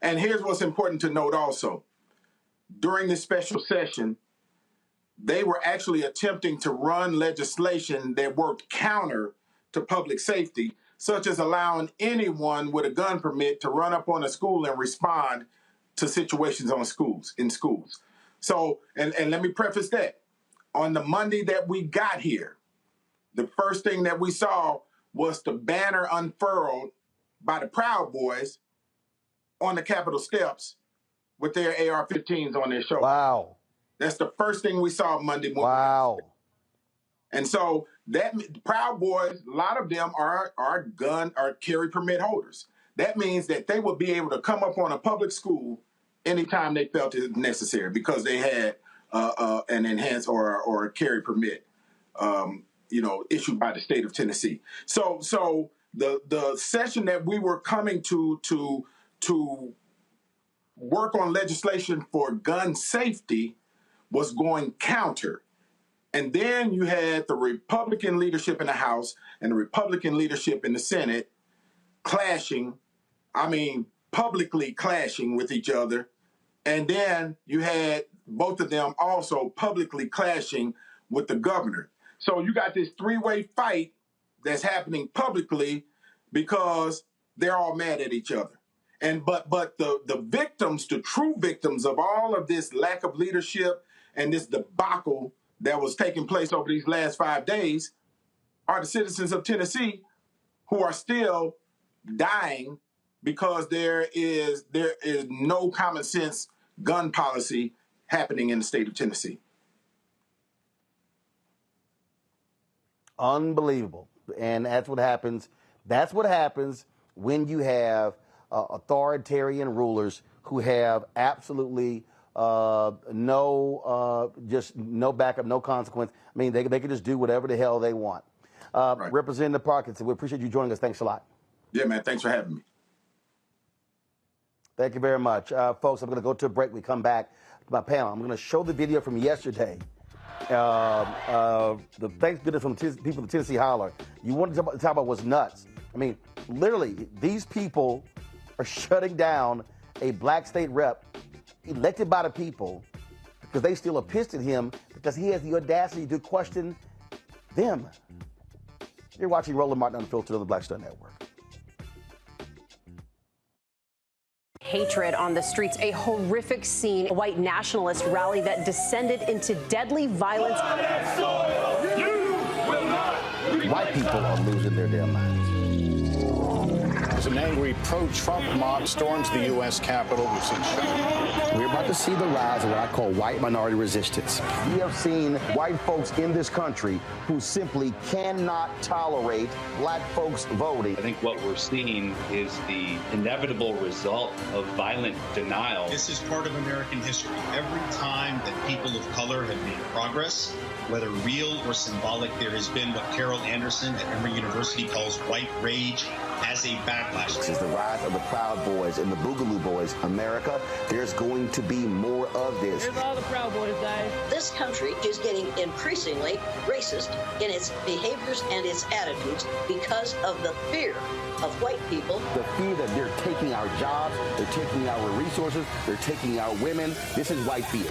Speaker 18: And here's what's important to note also. During this special session, they were actually attempting to run legislation that worked counter to public safety, such as allowing anyone with a gun permit to run up on a school and respond to situations in schools. So, and let me preface that. On the Monday that we got here, the first thing that we saw was the banner unfurled by the Proud Boys on the Capitol steps with their AR-15s on their shoulders.
Speaker 1: Wow.
Speaker 18: That's the first thing we saw Monday morning.
Speaker 1: Wow.
Speaker 18: And so that Proud Boys, a lot of them are carry permit holders. That means that they will be able to come up on a public school anytime they felt it necessary because they had an enhanced or a carry permit, issued by the state of Tennessee. So the session that we were coming to work on legislation for gun safety was going counter. And then you had the Republican leadership in the House and the Republican leadership in the Senate publicly clashing with each other. And then you had both of them also publicly clashing with the governor. So you got this three-way fight that's happening publicly because they're all mad at each other. But the victims, the true victims of all of this lack of leadership and this debacle that was taking place over these last 5 days are the citizens of Tennessee who are still dying because there is no common sense gun policy happening in the state of Tennessee.
Speaker 1: Unbelievable. And that's what happens. That's what happens when you have authoritarian rulers who have absolutely no backup, no consequence. I mean, they can just do whatever the hell they want. Right. Representative Parkinson, we appreciate you joining us. Thanks a lot.
Speaker 18: Yeah, man. Thanks for having me.
Speaker 1: Thank you very much. Folks, I'm going to go to a break. We come back to my panel. I'm going to show the video from yesterday. The thanks goodness from people of the Tennessee Holler. You wanted to talk about what's nuts. I mean, literally, these people are shutting down a black state rep elected by the people because they still are pissed at him because he has the audacity to question them. You're watching Roland Martin Unfiltered on the Black Star Network.
Speaker 2: Hatred on the streets, a horrific scene, a white nationalist rally that descended into deadly violence.
Speaker 1: White people are losing their damn minds.
Speaker 6: As an angry pro-Trump mob storms the U.S. Capitol, we've seen shooting.
Speaker 1: We're about to see the rise of what I call white minority resistance. We have seen white folks in this country who simply cannot tolerate black folks voting.
Speaker 8: I think what we're seeing is the inevitable result of violent denial.
Speaker 16: This is part of American history. Every time that people of color have made progress, whether real or symbolic, there has been what Carol Anderson at Emory University calls white rage as a backlash.
Speaker 1: This is the rise of the Proud Boys and the Boogaloo Boys. America, there's going to be more of this.
Speaker 19: Here's all the Proud Boys, guys. This country is getting increasingly racist in its behaviors and its attitudes because of the fear of white people.
Speaker 1: The fear that they're taking our jobs, they're taking our resources, they're taking our women. This is white fear.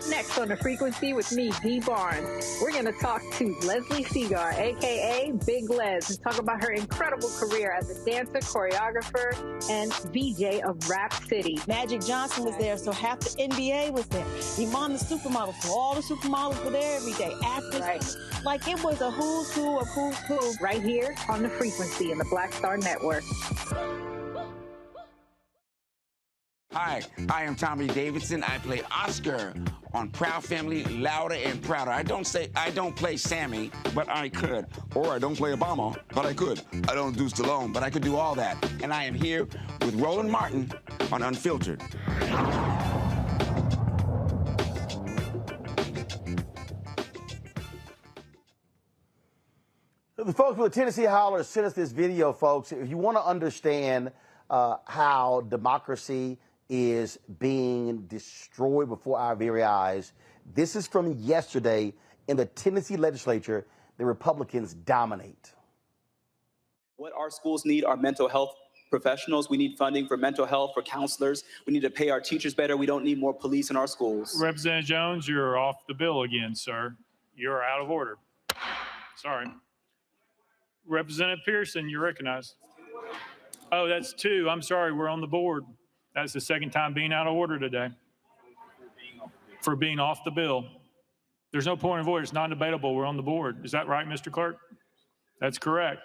Speaker 20: Next on The Frequency with me, Dee Barnes. We're going to talk to Leslie Segar, a.k.a. Big Les, and talk about her incredible career as a dancer, choreographer, and VJ of Rap City.
Speaker 25: Magic Johnson was there, so half the NBA was there. Iman the supermodel, so all the supermodels were there every day. Actors, right. Like it was a who's who of who's who.
Speaker 20: Right here on The Frequency in the Black Star Network.
Speaker 28: Hi, I am Tommy Davidson. I play Oscar on Proud Family, Louder and Prouder. I don't play Sammy, but I could. Or I don't play Obama, but I could. I don't do Stallone, but I could do all that. And I am here with Roland Martin on Unfiltered.
Speaker 1: The folks with the Tennessee Holler sent us this video, folks. If you want to understand how democracy is being destroyed before our very eyes. This is from yesterday in the Tennessee legislature. The Republicans dominate.
Speaker 13: What our schools need are mental health professionals. We need funding for mental health, for counselors. We need to pay our teachers better. We don't need more police in our schools.
Speaker 12: Representative Jones, you're off the bill again, sir. You're out of order. Sorry. Representative Pearson, you're recognized. Oh, that's two. I'm sorry. We're on the board. That's the second time being out of order today. For being off the bill. There's no point of order. It's non-debatable. We're on the board. Is that right, Mr. Clerk? That's correct.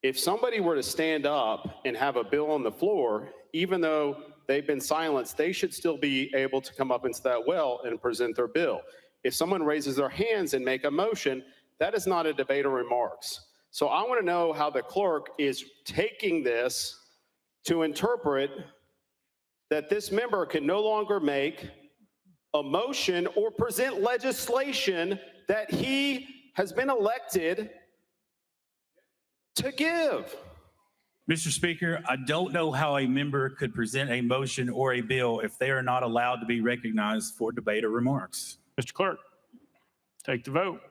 Speaker 29: If somebody were to stand up and have a bill on the floor, even though they've been silenced, they should still be able to come up into that well and present their bill. If someone raises their hands and make a motion, that is not a debate or remarks. So I want to know how the clerk is taking this to interpret that this member can no longer make a motion or present legislation that he has been elected to give.
Speaker 14: Mr. Speaker, I don't know how a member could present a motion or a bill if they are not allowed to be recognized for debate or remarks.
Speaker 12: Mr. Clerk, take the vote.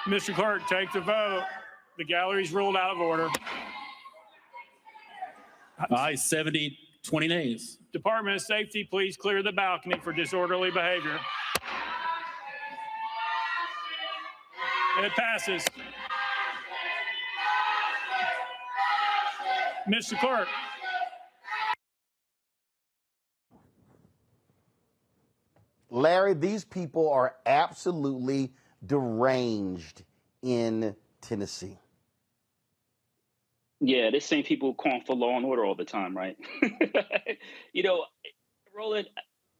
Speaker 12: Mr. Clerk, take the vote. The gallery's ruled out of order.
Speaker 14: Aye, 70, 20 nays.
Speaker 12: Department of Safety, please clear the balcony for disorderly behavior. It passes. Mr. Clerk.
Speaker 1: Larry, these people are absolutely deranged in Tennessee.
Speaker 3: Yeah, the same people calling for law and order all the time, right? You know, Roland,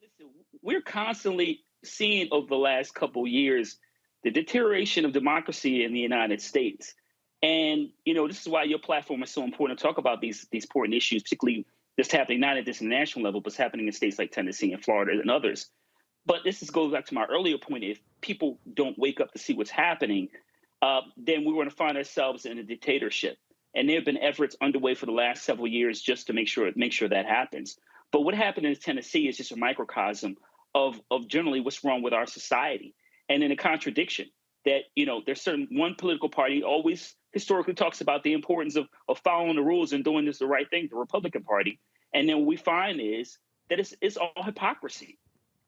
Speaker 3: listen, we're constantly seeing over the last couple of years the deterioration of democracy in the United States. And, you know, this is why your platform is so important to talk about these important issues, particularly that's happening not at this national level, but it's happening in states like Tennessee and Florida and others. But goes back to my earlier point. If people don't wake up to see what's happening, then we're going to find ourselves in a dictatorship. And there have been efforts underway for the last several years just to make sure that happens. But what happened in Tennessee is just a microcosm of generally what's wrong with our society. And then a contradiction that, you know, there's one political party always historically talks about the importance of following the rules and doing the right thing, the Republican Party. And then what we find is that it's all hypocrisy.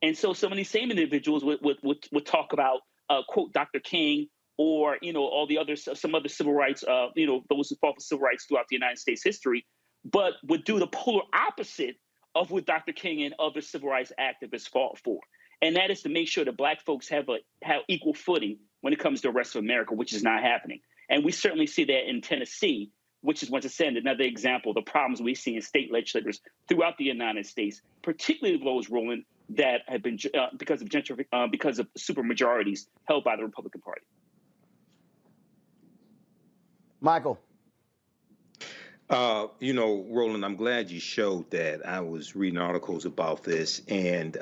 Speaker 3: And so some of these same individuals would talk about, quote, Dr. King, or, you know, all the others, some other civil rights, you know, those who fought for civil rights throughout the United States history, but would do the polar opposite of what Dr. King and other civil rights activists fought for. And that is to make sure that Black folks have equal footing when it comes to the rest of America, which is not happening. And we certainly see that in Tennessee, which is, once again, another example of the problems we see in state legislators throughout the United States, particularly those, Roland, that have been because of supermajorities held by the Republican Party.
Speaker 1: Michael.
Speaker 5: You know, Roland, I'm glad you showed that. I was reading articles about this, and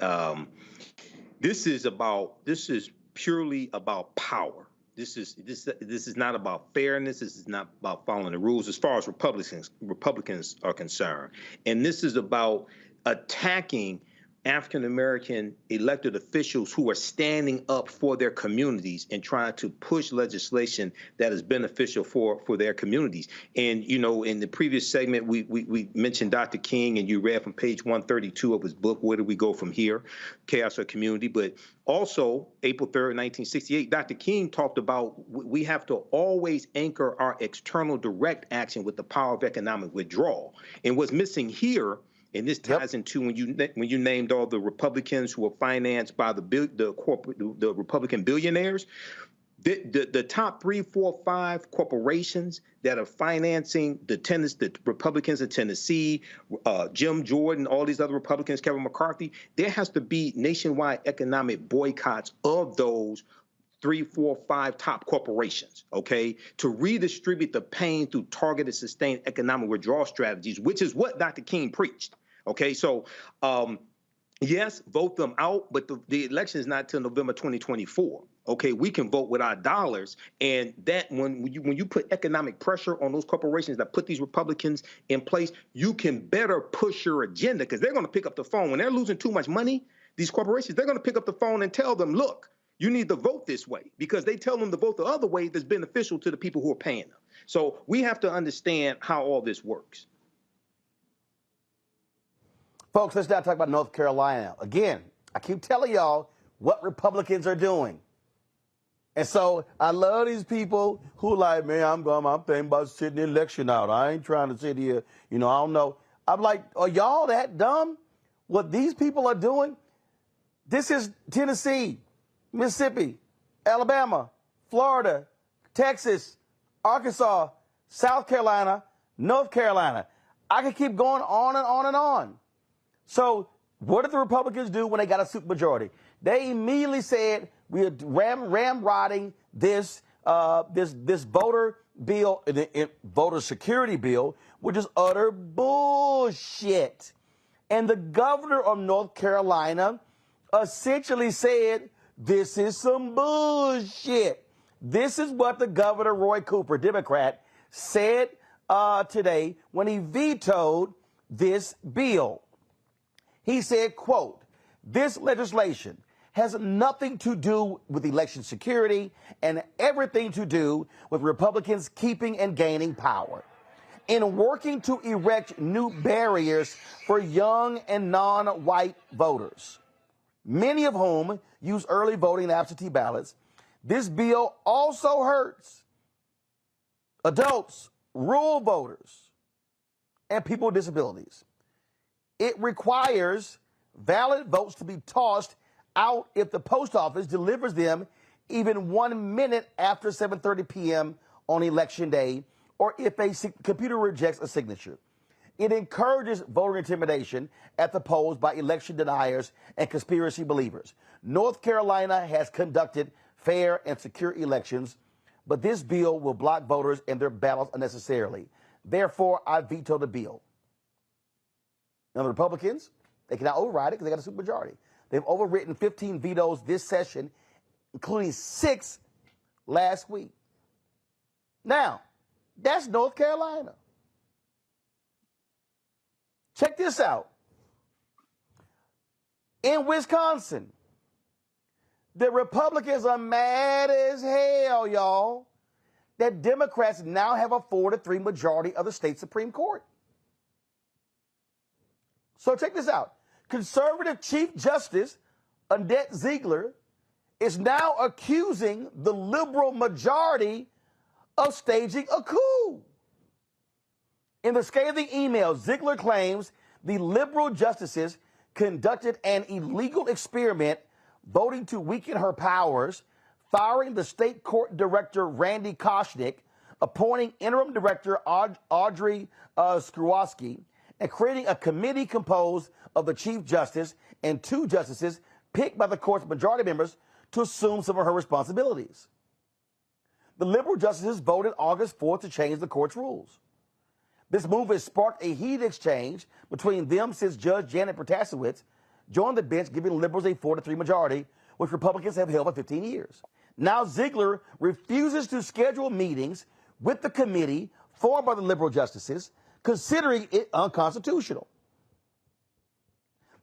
Speaker 5: this is purely about power. This is not about fairness. This is not about following the rules as far as Republicans are concerned. And this is about attacking African-American elected officials who are standing up for their communities and trying to push legislation that is beneficial for their communities. And, you know, in the previous segment, we mentioned Dr. King, and you read from page 132 of his book, Where Do We Go From Here? Chaos or Community. But also, April 3rd, 1968, Dr. King talked about we have to always anchor our external direct action with the power of economic withdrawal. And what's missing here, and this ties into when you named all the Republicans who were financed by the Republican billionaires, the top 3, 4, 5 corporations that are financing the Republicans in Tennessee, Jim Jordan, all these other Republicans, Kevin McCarthy. There has to be nationwide economic boycotts of those 3, 4, 5 top corporations, okay, to redistribute the pain through targeted, sustained economic withdrawal strategies, which is what Dr. King preached. Okay, so yes, vote them out, but the election is not till November 2024. Okay, we can vote with our dollars, and that when you put economic pressure on those corporations that put these Republicans in place, you can better push your agenda, because they're going to pick up the phone when they're losing too much money. These corporations, they're going to pick up the phone and tell them, look, you need to vote this way, because they tell them to vote the other way that's beneficial to the people who are paying them. So we have to understand how all this works.
Speaker 1: Folks, let's now talk about North Carolina. Again, I keep telling y'all what Republicans are doing. And so I love these people who like, man, I'm thinking about sitting the election out. I ain't trying to sit here. You know, I don't know. I'm like, are y'all that dumb? What these people are doing? This is Tennessee, Mississippi, Alabama, Florida, Texas, Arkansas, South Carolina, North Carolina. I could keep going on and on and on. So what did the Republicans do when they got a supermajority? They immediately said we are ramrodding this voter bill, voter security bill, which is utter bullshit. And the governor of North Carolina essentially said, this is some bullshit. This is what the governor, Roy Cooper, Democrat, said today when he vetoed this bill. He said, quote, this legislation has nothing to do with election security and everything to do with Republicans keeping and gaining power. in working to erect new barriers for young and non-white voters, many of whom use early voting and absentee ballots. This bill also hurts adults, rural voters, and people with disabilities. It requires valid votes to be tossed out if the post office delivers them even 1 minute after 7:30 p.m. on election day, or if a computer rejects a signature. It encourages voter intimidation at the polls by election deniers and conspiracy believers. North Carolina has conducted fair and secure elections, but this bill will block voters and their ballots unnecessarily. Therefore, I veto the bill. Now, the Republicans, they cannot override it because they got a supermajority. They've overwritten 15 vetoes this session, including 6 last week. Now, that's North Carolina. Check this out. In Wisconsin, the Republicans are mad as hell, y'all, that Democrats now have a 4-3 majority of the state Supreme Court. So check this out. Conservative Chief Justice Annette Ziegler is now accusing the liberal majority of staging a coup. In the scathing email, Ziegler claims the liberal justices conducted an illegal experiment, voting to weaken her powers, firing the state court director Randy Koshnick, appointing interim director Audrey Skruwski, and creating a committee composed of the Chief Justice and 2 justices picked by the court's majority members to assume some of her responsibilities. The liberal justices voted August 4th to change the court's rules. This move has sparked a heated exchange between them since Judge Janet Protasewicz joined the bench, giving liberals a 4-3 majority, which Republicans have held for 15 years. Now Ziegler refuses to schedule meetings with the committee formed by the liberal justices, considering it unconstitutional.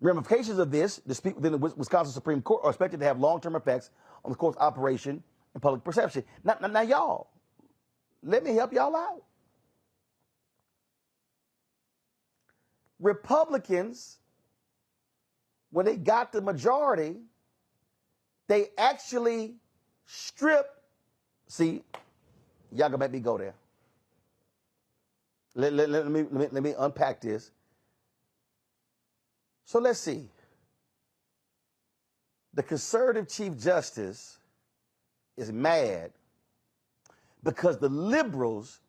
Speaker 1: Ramifications of this dispute within the Wisconsin Supreme Court are expected to have long-term effects on the court's operation and public perception. Now, y'all, let me help y'all out. Republicans, when they got the majority, they actually stripped. See, y'all gonna make me go there. Let me unpack this. So let's see. The conservative Chief Justice is mad because the liberals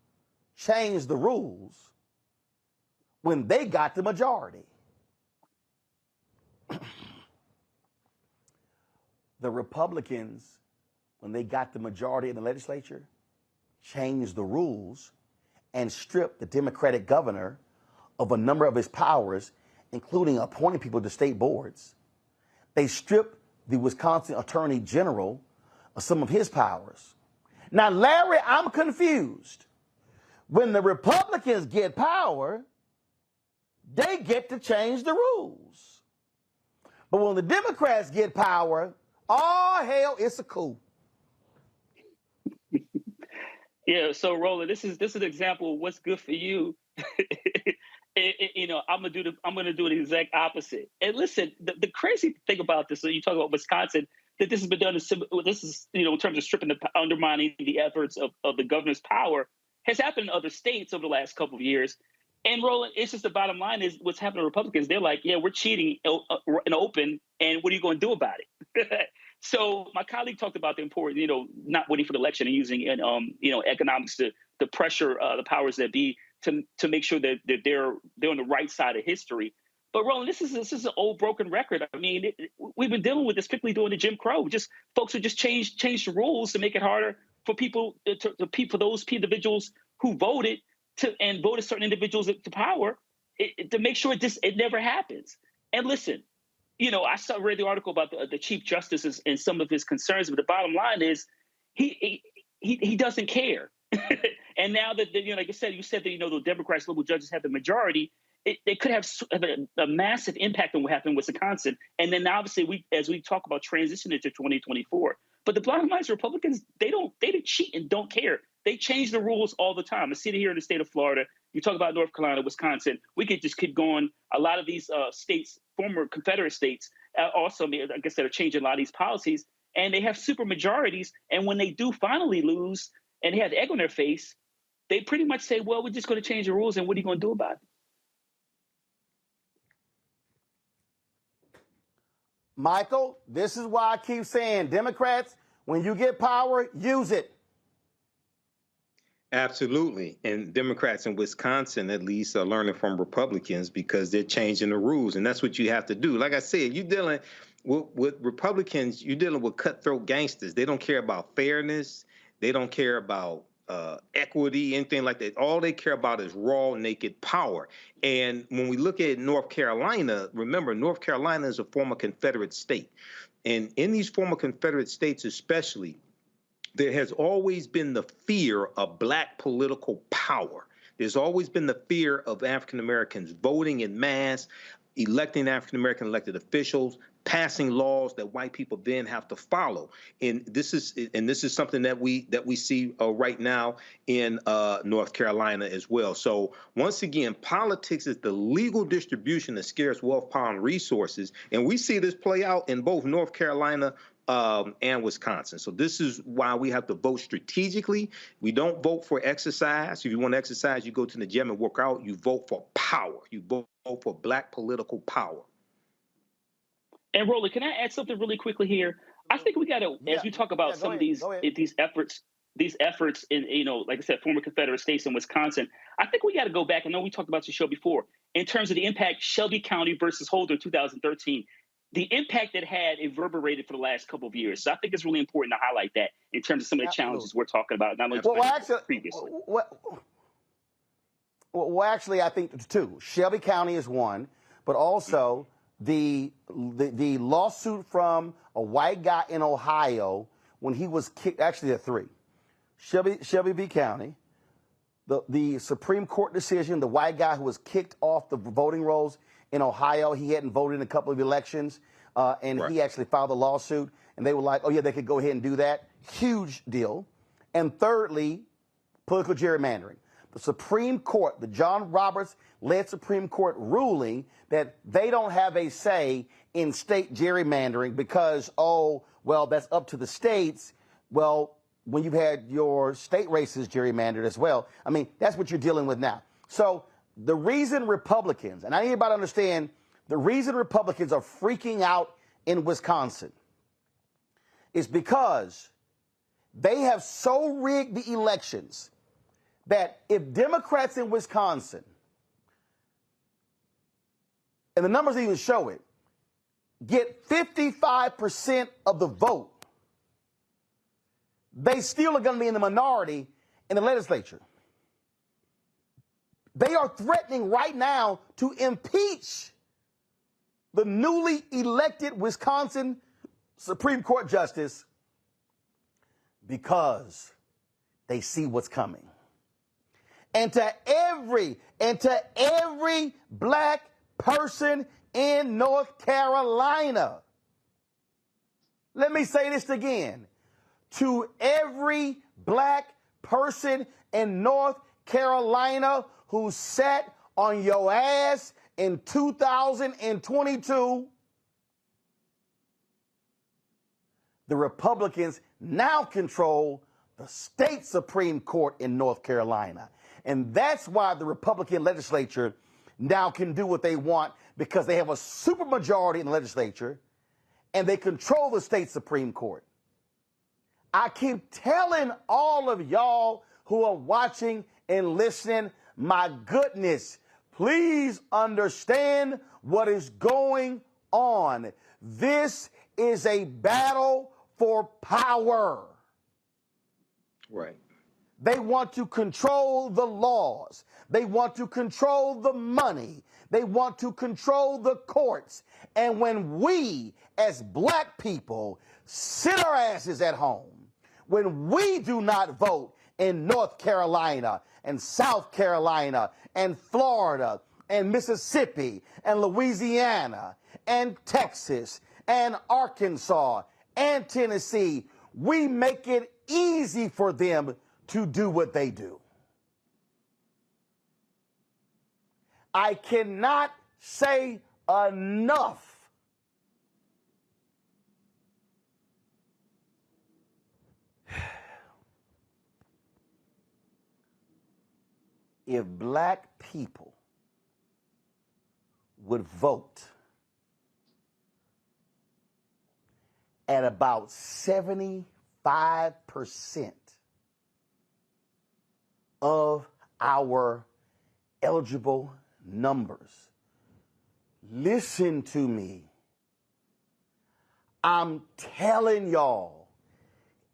Speaker 1: changed the rules when they got the majority. The Republicans, when they got the majority in the legislature, changed the rules and stripped the Democratic governor of a number of his powers, including appointing people to state boards. They stripped the Wisconsin Attorney General of some of his powers. Now, Larry, I'm confused. When the Republicans get power, they get to change the rules. But when the Democrats get power, oh, hell, it's a coup.
Speaker 3: Yeah, so Roland, this is an example of what's good for you. I'm gonna do the exact opposite. And listen, the crazy thing about this, so you talk about Wisconsin, that this has been done. This is in terms of undermining the efforts of the governor's power, has happened in other states over the last couple of years. And Roland, it's just the bottom line is what's happening to Republicans. They're like, yeah, we're cheating in open, and what are you going to do about it? So my colleague talked about the importance, not waiting for the election and using, economics to pressure the powers that be to make sure that they're on the right side of history. But Roland, this is an old broken record. I mean, we've been dealing with this strictly during the Jim Crow. Just folks who just change the rules to make it harder for people for those individuals who voted and voted certain individuals to power to make sure it never happens. And listen, I read the article about the Chief Justice and some of his concerns, but the bottom line is he doesn't care. And now that like you said that the Democrats, liberal judges have the majority, it could have a massive impact on what happened in Wisconsin. And then obviously as we talk about transitioning to 2024. But the bottom line is Republicans, they cheat and don't care. They change the rules all the time. I see it here in the state of Florida. You talk about North Carolina, Wisconsin. We could just keep going. A lot of these states, former Confederate states, also, I guess, that are changing a lot of these policies, and they have super majorities. And when they do finally lose and they have egg on their face, they pretty much say, well, we're just going to change the rules, and what are you going to do about it?
Speaker 1: Michael, this is why I keep saying, Democrats, when you get power, use it.
Speaker 4: Absolutely. And Democrats in Wisconsin, at least, are learning from Republicans because they're changing the rules. And that's what you have to do. Like I said, you're dealing with Republicans, you're dealing with cutthroat gangsters. They don't care about fairness. They don't care about equity, anything like that. All they care about is raw, naked power. And when we look at North Carolina, remember, North Carolina is a former Confederate state. And in these former Confederate states especially, there has always been the fear of black political power. There's always been the fear of African Americans voting in mass, electing African American elected officials, passing laws that white people then have to follow. And this is something that we see right now in North Carolina as well. So once again, politics is the legal distribution of scarce wealth, power, and resources, and we see this play out in both North Carolina and Wisconsin. So this is why we have to vote strategically. We don't vote for exercise. If you want to exercise, you go to the gym and work out. You vote for power. You vote for black political power.
Speaker 3: And Roland, can I add something really quickly here? I think we got to, as we talk about some of these efforts in, like I said, former Confederate states in Wisconsin, I think we got to go back. I know we talked about your show before in terms of the impact Shelby County versus Holder 2013. The impact it had reverberated for the last couple of years. So I think it's really important to highlight that in terms of some of the challenges we're talking about, not only previously.
Speaker 1: Well, actually, I think two. Shelby County is one, but also the lawsuit from a white guy in Ohio when he was kicked. Actually, there are three. Shelby v. County, the Supreme Court decision, the white guy who was kicked off the voting rolls in Ohio. He hadn't voted in a couple of elections, and he actually filed a lawsuit, and they were like, oh, yeah, they could go ahead and do that. Huge deal. And thirdly, political gerrymandering. The Supreme Court, the John Roberts-led Supreme Court ruling that they don't have a say in state gerrymandering because, oh, well, that's up to the states. Well, when you've had your state races gerrymandered as well, I mean, that's what you're dealing with now. So the reason Republicans, and I need everybody to understand, the reason Republicans are freaking out in Wisconsin is because they have so rigged the elections that if Democrats in Wisconsin, and the numbers even show it, get 55% of the vote, they still are going to be in the minority in the legislature. They are threatening right now to impeach the newly elected Wisconsin Supreme Court justice because they see what's coming. And to every black person in North Carolina, let me say this again, to every black person in North Carolina who sat on your ass in 2022, the Republicans now control the state Supreme Court in North Carolina. And that's why the Republican legislature now can do what they want, because they have a supermajority in the legislature and they control the state Supreme Court. I keep telling all of y'all who are watching and listening, my goodness, please understand what is going on. This is a battle for power.
Speaker 4: Right.
Speaker 1: They want to control the laws. They want to control the money. They want to control the courts. And when we, as black people, sit our asses at home, when we do not vote in North Carolina and South Carolina and Florida and Mississippi and Louisiana and Texas and Arkansas and Tennessee, we make it easy for them to do what they do. I cannot say enough if black people would vote at about 75% of our eligible numbers. Listen to me. I'm telling y'all,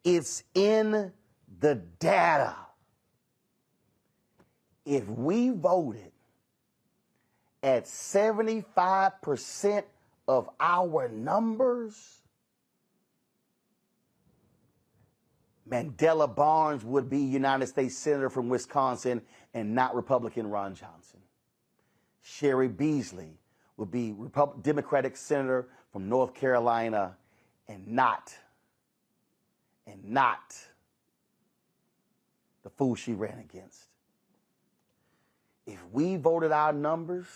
Speaker 1: it's in the data. If we voted at 75% of our numbers, Mandela Barnes would be United States Senator from Wisconsin and not Republican Ron Johnson. Sherry Beasley would be Democratic Senator from North Carolina and not the fool she ran against. If we voted our numbers,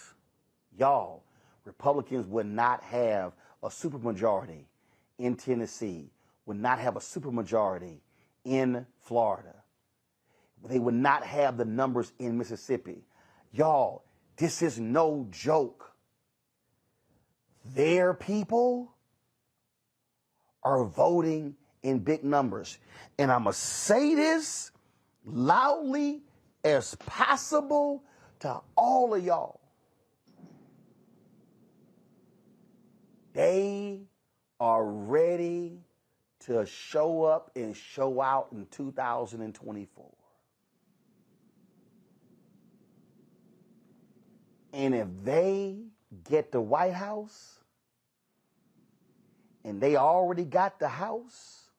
Speaker 1: y'all, Republicans would not have a supermajority in Tennessee, would not have a supermajority in Florida. They would not have the numbers in Mississippi. Y'all, this is no joke. Their people are voting in big numbers. And I'm going to say this loudly as possible to all of y'all. They are ready to show up and show out in 2024. And if they get the White House, and they already got the House,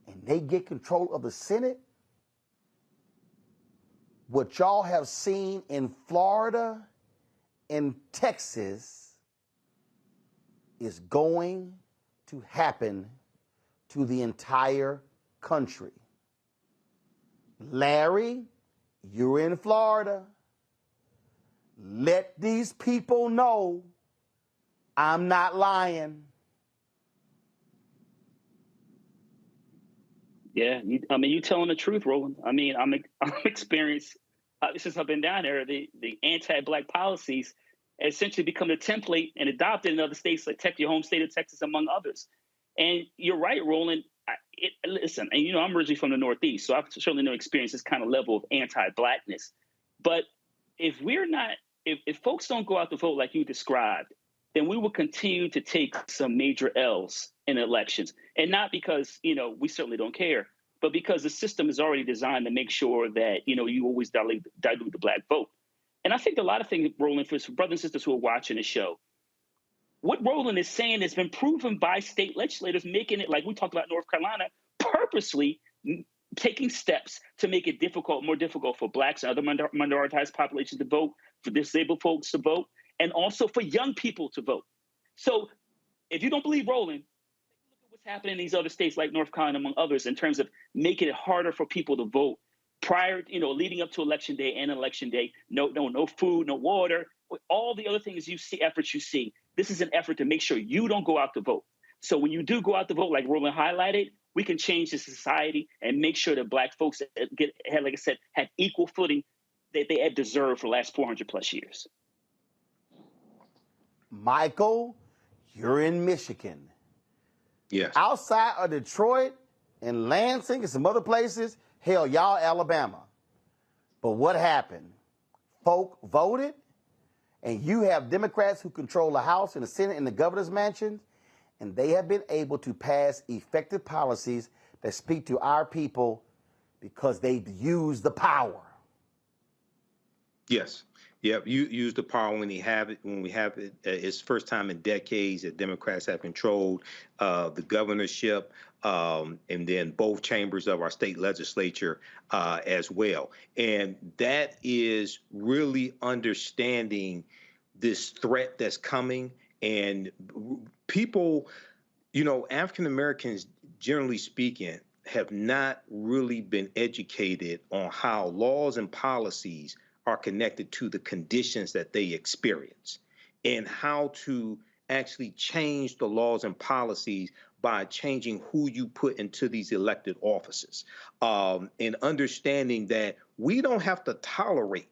Speaker 1: and they get control of the Senate, what y'all have seen in Florida and Texas is going to happen to the entire country. Larry, you're in Florida. Let these people know I'm not lying.
Speaker 3: Yeah, you're telling the truth, Roland. I'm experienced since I've been down there. The anti-black policies essentially become the template and adopted in other states like your home state of Texas, among others. And you're right, Roland. Listen, and I'm originally from the Northeast, so I've certainly no experience this kind of level of anti-blackness. But if folks don't go out to vote like you described, then we will continue to take some major L's in elections. And not because, we certainly don't care, but because the system is already designed to make sure that, you always dilute the black vote. And I think a lot of things, Roland, for brothers and sisters who are watching the show, what Roland is saying has been proven by state legislators, making it, like we talked about North Carolina, purposely taking steps to make it more difficult for blacks and other minoritized populations to vote, for disabled folks to vote, and also for young people to vote. So if you don't believe Roland, look at what's happening in these other states like North Carolina, among others, in terms of making it harder for people to vote prior, leading up to election day and election day. No food, no water, all the other things efforts you see. This is an effort to make sure you don't go out to vote. So when you do go out to vote, like Roland highlighted, we can change the society and make sure that black folks have equal footing that they have deserved for the last 400 plus years.
Speaker 1: Michael, you're in Michigan.
Speaker 4: Yes.
Speaker 1: Outside of Detroit and Lansing and some other places, hell, y'all Alabama. But what happened? Folk voted, and you have Democrats who control the House and the Senate and the governor's mansions, and they have been able to pass effective policies that speak to our people because they've used the power.
Speaker 4: Yes. Yep. You use the power when we have it. It's first time in decades that Democrats have controlled the governorship and then both chambers of our state legislature as well. And that is really understanding this threat that's coming. And people, African Americans, generally speaking, have not really been educated on how laws and policies are connected to the conditions that they experience and how to actually change the laws and policies by changing who you put into these elected offices, and understanding that we don't have to tolerate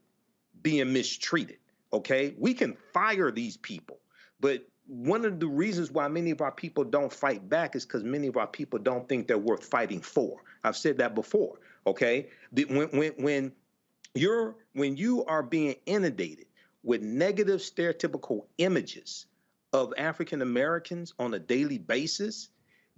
Speaker 4: being mistreated, okay? We can fire these people, but one of the reasons why many of our people don't fight back is because many of our people don't think they're worth fighting for. I've said that before, okay? When you are being inundated with negative stereotypical images of African Americans on a daily basis,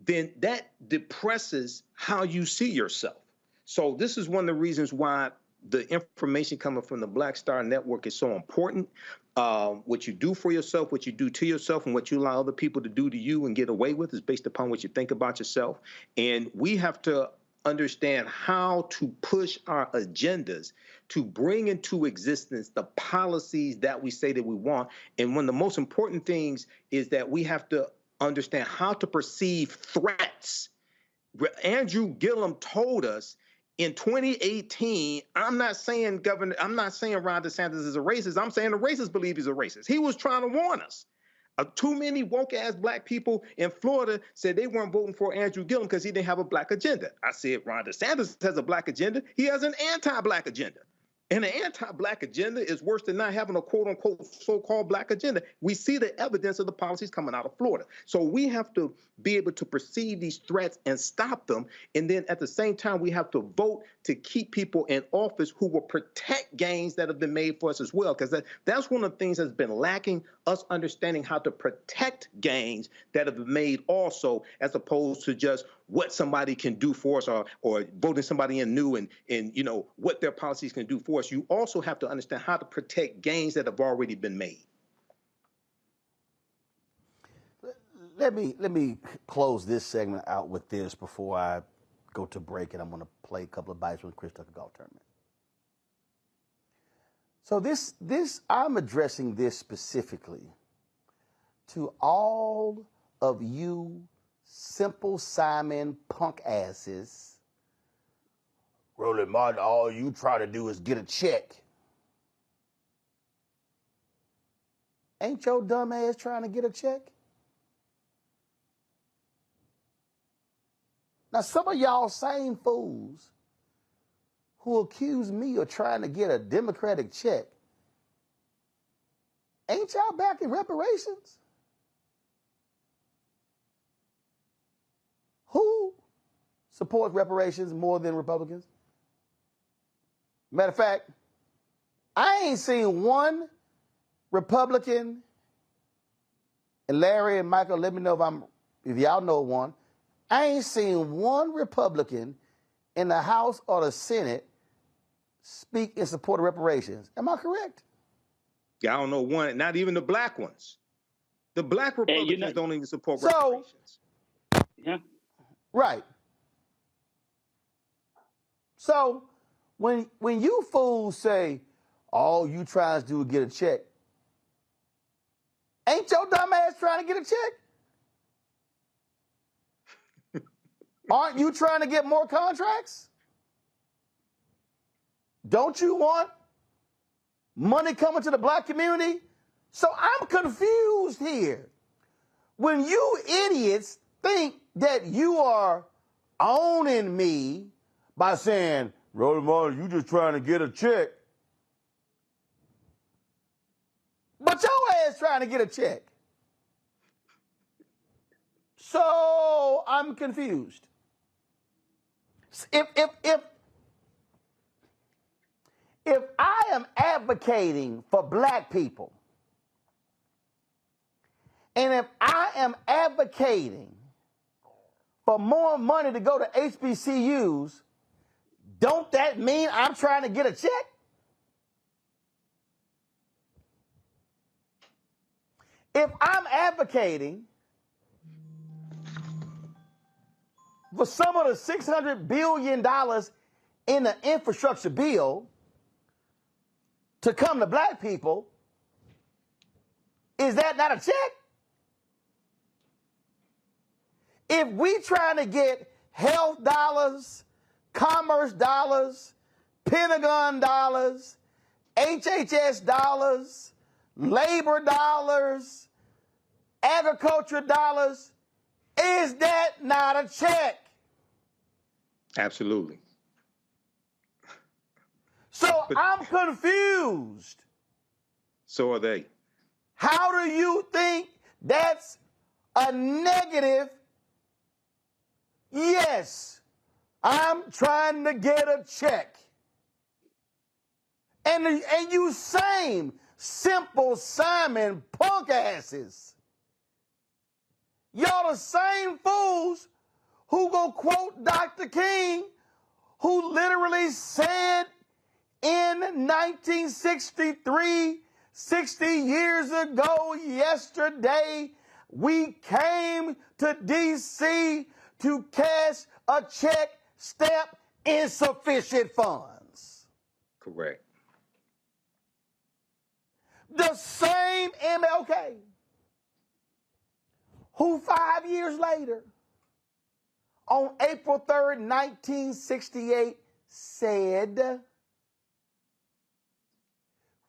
Speaker 4: then that depresses how you see yourself. So this is one of the reasons why the information coming from the Black Star Network is so important. What you do for yourself, what you do to yourself, and what you allow other people to do to you and get away with is based upon what you think about yourself. And we have to understand how to push our agendas to bring into existence the policies that we say that we want. And one of the most important things is that we have to understand how to perceive threats. Andrew Gillum told us in 2018, I'm not saying Ron DeSantis is a racist. I'm saying the racists believe he's a racist. He was trying to warn us. Too many woke-ass black people in Florida said they weren't voting for Andrew Gillum because he didn't have a black agenda. I said Ron DeSantis has a black agenda. He has an anti-black agenda. And an anti-black agenda is worse than not having a quote-unquote so-called black agenda. We see the evidence of the policies coming out of Florida. So we have to be able to perceive these threats and stop them. And then at the same time, we have to vote to keep people in office who will protect gains that have been made for us as well. Because that's one of the things that's been lacking, us understanding how to protect gains that have been made also, as opposed to just what somebody can do for us or voting somebody in new and you know what their policies can do for us. You also have to understand how to protect gains that have already been made.
Speaker 1: Let me close this segment out with this before I go to break, and I'm going to play a couple of bites from the Chris Tucker Golf Tournament. So this I'm addressing this specifically to all of you Simple Simon punk asses. Roland Martin, all you try to do is get a check. Ain't your dumb ass trying to get a check? Now, some of y'all same fools who accuse me of trying to get a Democratic check, ain't y'all backing reparations? Who supports reparations more than Republicans? Matter of fact, I ain't seen one Republican, and Larry and Michael, let me know if y'all know one. I ain't seen one Republican in the House or the Senate speak in support of reparations. Am I correct?
Speaker 4: Yeah, I don't know one, not even the black ones. The black Republicans don't even support reparations.
Speaker 3: Yeah.
Speaker 1: Right. So when you fools say, all you trying to do is get a check, ain't your dumb ass trying to get a check? Aren't you trying to get more contracts? Don't you want money coming to the black community? So I'm confused here. When you idiots think that you are owning me by saying, Roland Martin, you just trying to get a check. But your ass trying to get a check. So I'm confused. If I am advocating for black people, and if I am advocating for more money to go to HBCUs, don't that mean I'm trying to get a check? If I'm advocating for some of the $600 billion in the infrastructure bill to come to black people, is that not a check? If we trying to get health dollars, commerce dollars, Pentagon dollars, HHS dollars, labor dollars, agriculture dollars. Is that not a check?
Speaker 4: Absolutely.
Speaker 1: So I'm confused.
Speaker 4: So are they.
Speaker 1: How do you think that's a negative? Yes, I'm trying to get a check. And you same simple Simon punk asses. Y'all the same fools who go quote Dr. King, who literally said in 1963, 60 years ago yesterday, we came to D.C. to cash a check, stamp insufficient funds.
Speaker 4: Correct.
Speaker 1: The same MLK who 5 years later, on April 3rd, 1968, said,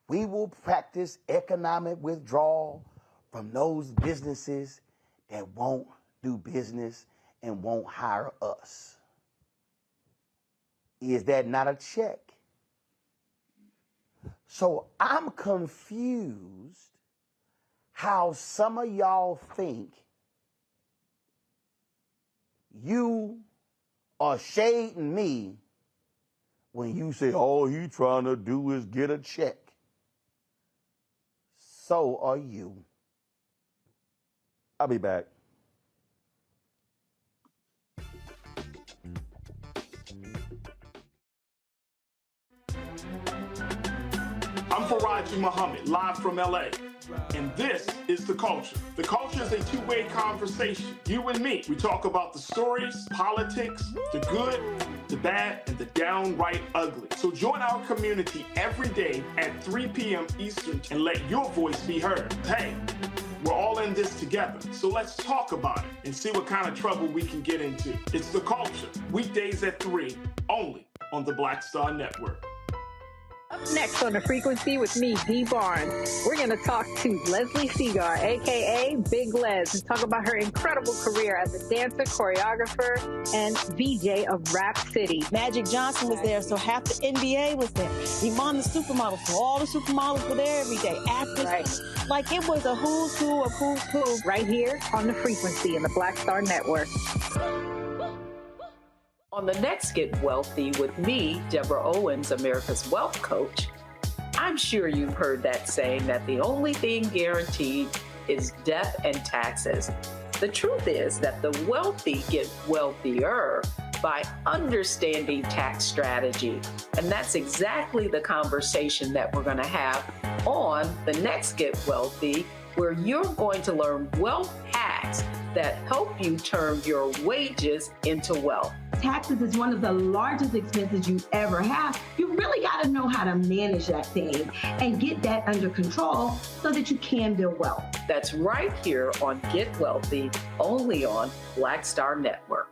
Speaker 1: we will practice economic withdrawal from those businesses that won't do business and won't hire us. Is that not a check? So I'm confused how some of y'all think you are shading me when you say all he trying to do is get a check. So are you. I'll be back.
Speaker 7: I'm Faraji Muhammad, live from LA. And this is The Culture. The Culture is a two-way conversation. You and me. We talk about the stories, politics, the good, the bad, and the downright ugly. So join our community every day at 3 p.m. Eastern and let your voice be heard. Hey, we're all in this together. So let's talk about it and see what kind of trouble we can get into. It's The Culture, weekdays at 3, only on the Black Star Network.
Speaker 20: Up next on The Frequency with me, Dee Barnes, we're going to talk to Leslie Segar, a.k.a. Big Les, and talk about her incredible career as a dancer, choreographer, and VJ of Rap City.
Speaker 25: Magic Johnson was there, so half the NBA was there. Iman the supermodel, so all the supermodels were there every day. Actors, right. Like it was a who's who of who's who.
Speaker 20: Right here on The Frequency in the Black Star Network.
Speaker 9: On the next Get Wealthy with me, Deborah Owens, America's Wealth Coach, I'm sure you've heard that saying that the only thing guaranteed is death and taxes. The truth is that the wealthy get wealthier by understanding tax strategy. And that's exactly the conversation that we're going to have on the next Get Wealthy, where you're going to learn wealth hacks that help you turn your wages into wealth.
Speaker 10: Taxes is one of the largest expenses you ever have. You really got to know how to manage that thing and get that under control so that you can build wealth.
Speaker 9: That's right here on Get Wealthy, only on Black Star Network.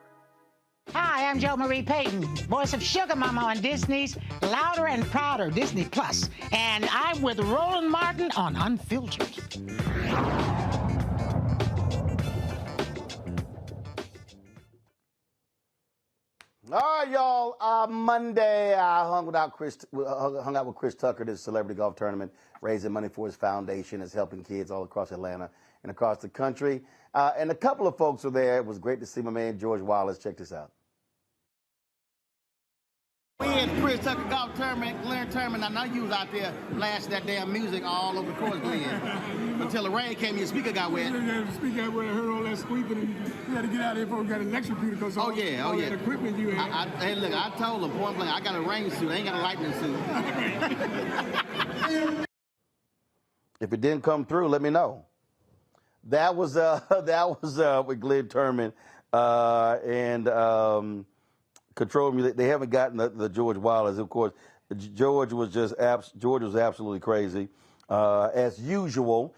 Speaker 21: Hi, I'm Jo Marie Payton, voice of Sugar Mama on Disney's Louder and Prouder Disney Plus, and I'm with Roland Martin on Unfiltered.
Speaker 1: All right, y'all. Monday, I hung out with Chris Tucker, this celebrity golf tournament, raising money for his foundation. Is helping kids all across Atlanta and across the country. And a couple of folks were there. It was great to see my man George Wallace. Check this out.
Speaker 22: We in Chris Tucker golf tournament, Glenn tournament. I know you was out there blasting that damn music all over the course, Glenn. Until the rain came, your speaker got wet.
Speaker 23: Yeah, the speaker got wet. I heard all that squeaking, and we had to get out of here before we got an electrocuted because all that equipment you had.
Speaker 22: Hey, look, I told him point blank, I got a rain suit. I ain't got a lightning suit.
Speaker 1: If it didn't come through, let me know. That was with Glenn Turman and Control Music. They haven't gotten the George Wallace, of course. George was absolutely crazy, as usual,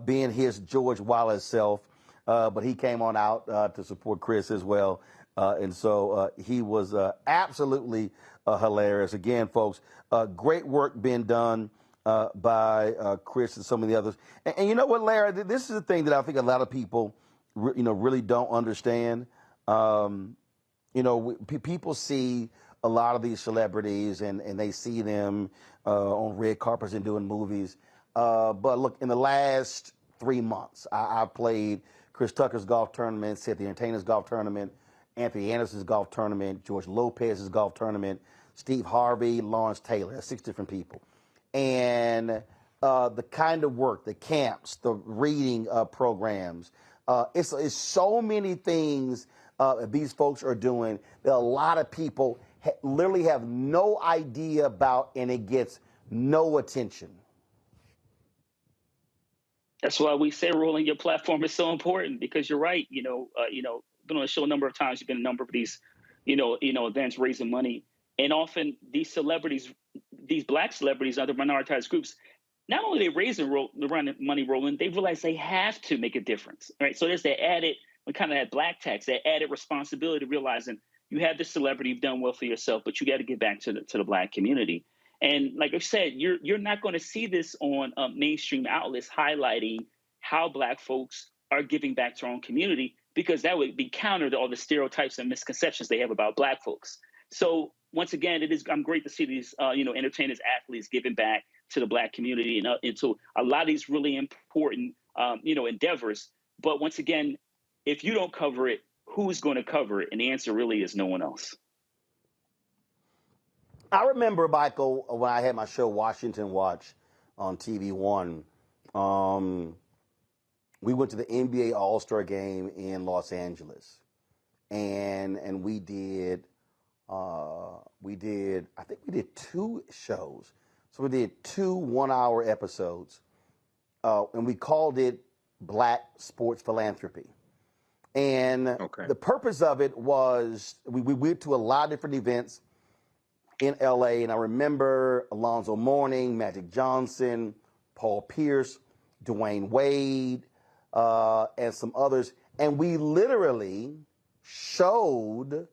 Speaker 1: being his George Wallace self. But he came on out to support Chris as well. And so he was absolutely hilarious. Again, folks, great work being done by Chris and some of the others. And you know what, Larry? This is the thing that I think a lot of people, really don't understand. People see a lot of these celebrities and they see them on red carpets and doing movies. But look, in the last 3 months, I played Chris Tucker's golf tournament, Cynthia Entertainer's golf tournament, Anthony Anderson's golf tournament, George Lopez's golf tournament, Steve Harvey, Lawrence Taylor. That's 6 different people. And the kind of work, the camps, the reading programs, it's so many things these folks are doing that a lot of people literally have no idea about, and it gets no attention.
Speaker 3: That's why we say, Roland, your platform is so important, because you're right. Been on the show a number of times. You've been a number of these, events raising money, and often these celebrities, these Black celebrities, other minoritized groups, not only they raising money, Roland, they realize they have to make a difference, right? So there's that added, kind of that Black tax, that added responsibility, realizing you have this celebrity, you've done well for yourself, but you got to get back to the Black community. And like I said, you're not going to see this on mainstream outlets highlighting how Black folks are giving back to our own community, because that would be counter to all the stereotypes and misconceptions they have about Black folks. So once again, I'm great to see these, entertainers, athletes giving back to the Black community and to a lot of these really important, endeavors. But once again, if you don't cover it, who's going to cover it? And the answer really is no one else.
Speaker 1: I remember, Michael, when I had my show Washington Watch on TV One, we went to the NBA All-Star Game in Los Angeles, and we did 2 shows. So we did 2 one-hour episodes, and we called it Black Sports Philanthropy. And the purpose of it was we went to a lot of different events in LA, and I remember Alonzo Mourning, Magic Johnson, Paul Pierce, Dwayne Wade, and some others. And we literally showed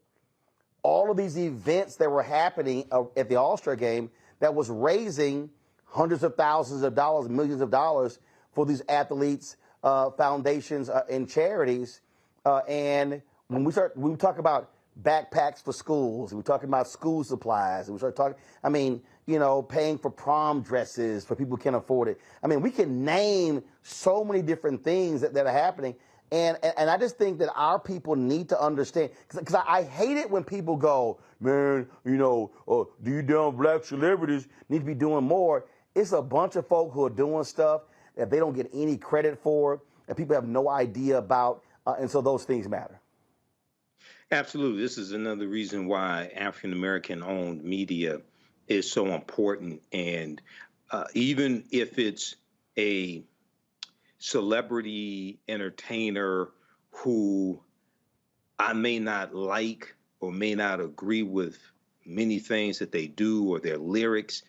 Speaker 1: all of these events that were happening at the All-Star Game that was raising hundreds of thousands of dollars, millions of dollars for these athletes, foundations, and charities. And when we talk about backpacks for schools, we're talking about school supplies, and we start talking, paying for prom dresses for people who can't afford it. We can name so many different things that are happening. And I just think that our people need to understand, because I hate it when people go, man, do you damn Black celebrities need to be doing more? It's a bunch of folk who are doing stuff that they don't get any credit for, and people have no idea about, and so those things matter.
Speaker 4: Absolutely. This is another reason why African-American owned media is so important. And even if it's a celebrity entertainer who I may not like or may not agree with many things that they do or their lyrics,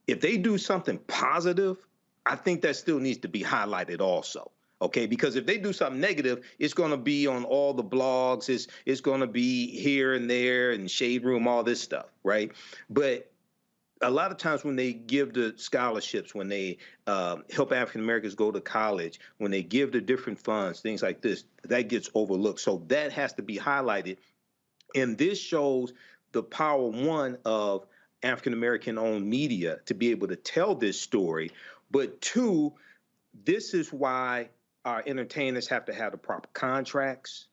Speaker 4: if they do something positive, I think that still needs to be highlighted also. Okay, because if they do something negative, it's going to be on all the blogs. It's going to be here and there and Shade Room, all this stuff, right? But a lot of times when they give the scholarships, when they help African Americans go to college, when they give the different funds, things like this, that gets overlooked. So that has to be highlighted. And this shows the power, one, of African American owned media to be able to tell this story. But 2, this is why our entertainers have to have the proper contracts.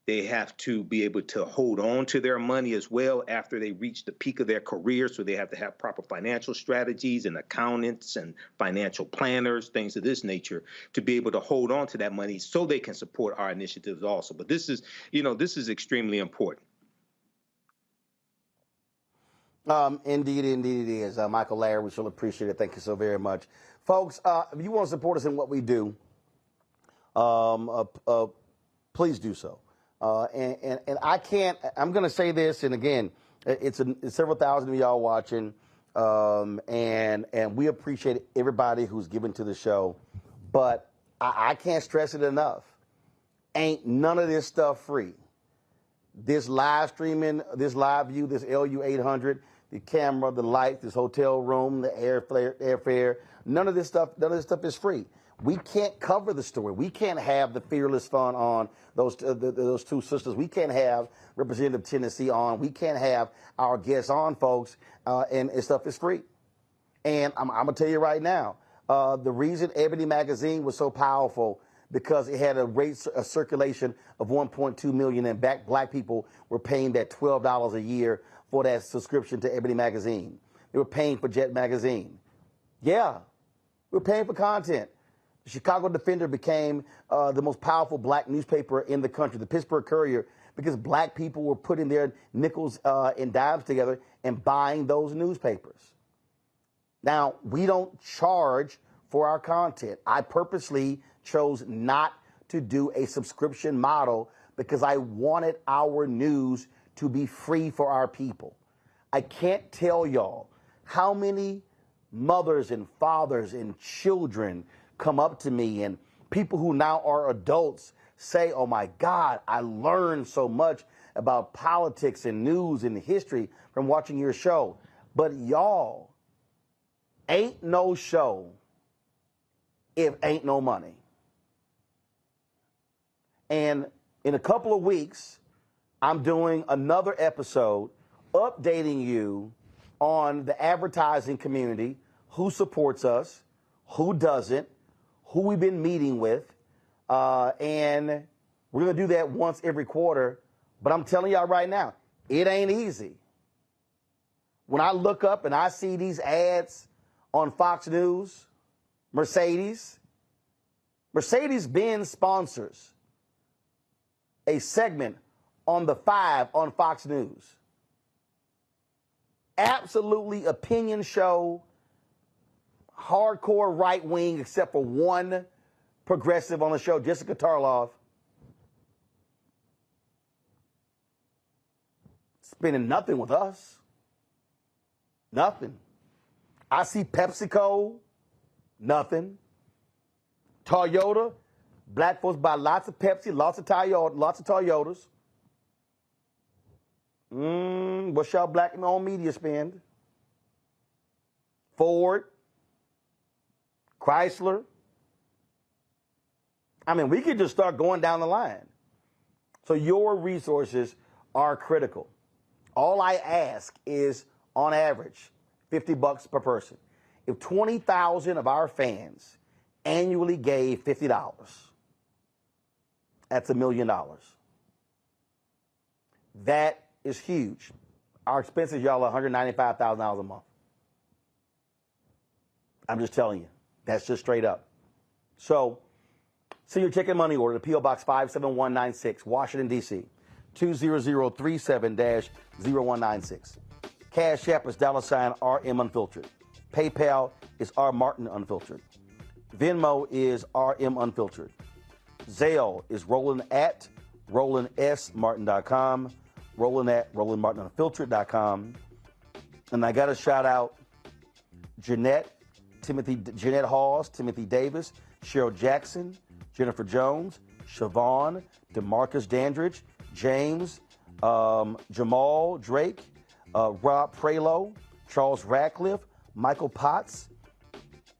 Speaker 4: They have to be able to hold on to their money as well after they reach the peak of their career. So they have to have proper financial strategies and accountants and financial planners, things of this nature, to be able to hold on to that money so they can support our initiatives also. But this is extremely important.
Speaker 1: Indeed it is. Michael, Larry, we sure appreciate it. Thank you so very much. Folks, if you want to support us in what we do, please do so. And I'm going to say this, and again, it's several thousand of y'all watching, and we appreciate everybody who's given to the show, but I can't stress it enough. Ain't none of this stuff free. this live streaming, this live view, this LU 800, the camera, the lights, this hotel room, the airfare, none of this stuff is free. We can't cover the story. We can't have the Fearless Fund on, those two sisters. We can't have Representative Tennessee on. We can't have our guests on, folks, and stuff is free. And I'm going to tell you right now, the reason Ebony Magazine was so powerful because it had a circulation of 1.2 million, and black people were paying that $12 a year for that subscription to Ebony Magazine. They were paying for Jet Magazine. Yeah, we were paying for content. The Chicago Defender became the most powerful black newspaper in the country, the Pittsburgh Courier, because black people were putting their nickels and dimes together and buying those newspapers. Now, we don't charge for our content. I purposely chose not to do a subscription model because I wanted our news to be free for our people. I can't tell y'all how many mothers and fathers and children come up to me, and people who now are adults say, oh my God, I learned so much about politics and news and history from watching your show. But y'all, ain't no show if ain't no money. And in a couple of weeks, I'm doing another episode updating you on the advertising community, who supports us, who doesn't, who we've been meeting with, and we're going to do that once every quarter. But I'm telling y'all right now, it ain't easy. When I look up and I see these ads on Fox News, Mercedes-Benz sponsors a segment on The Five on Fox News. Absolutely opinion show, hardcore right wing, except for one progressive on the show, Jessica Tarloff. Spending nothing with us. Nothing. I see PepsiCo, nothing. Toyota, black folks buy lots of Pepsi, lots of Toyotas. What's y'all black-owned media spend? Ford, Chrysler. I mean, we could just start going down the line. So your resources are critical. All I ask is, on average, $50 per person. If 20,000 of our fans annually gave $50, that's $1 million. That is huge. Our expenses, y'all, are $195,000 a month. I'm just telling you. That's just straight up. So, send your check and money order to P.O. Box 57196, Washington, D.C., 20037-0196. Cash App is $RM Unfiltered. PayPal is R Martin Unfiltered. Venmo is RM Unfiltered. Zelle is Roland at RolandSMartin.com. Roland at RolandMartinUnfiltered.com. And I got to shout out Jeanette Hawes, Timothy Davis, Cheryl Jackson, Jennifer Jones, Siobhan, DeMarcus Dandridge, James, Jamal Drake, Rob Prelo, Charles Radcliffe, Michael Potts,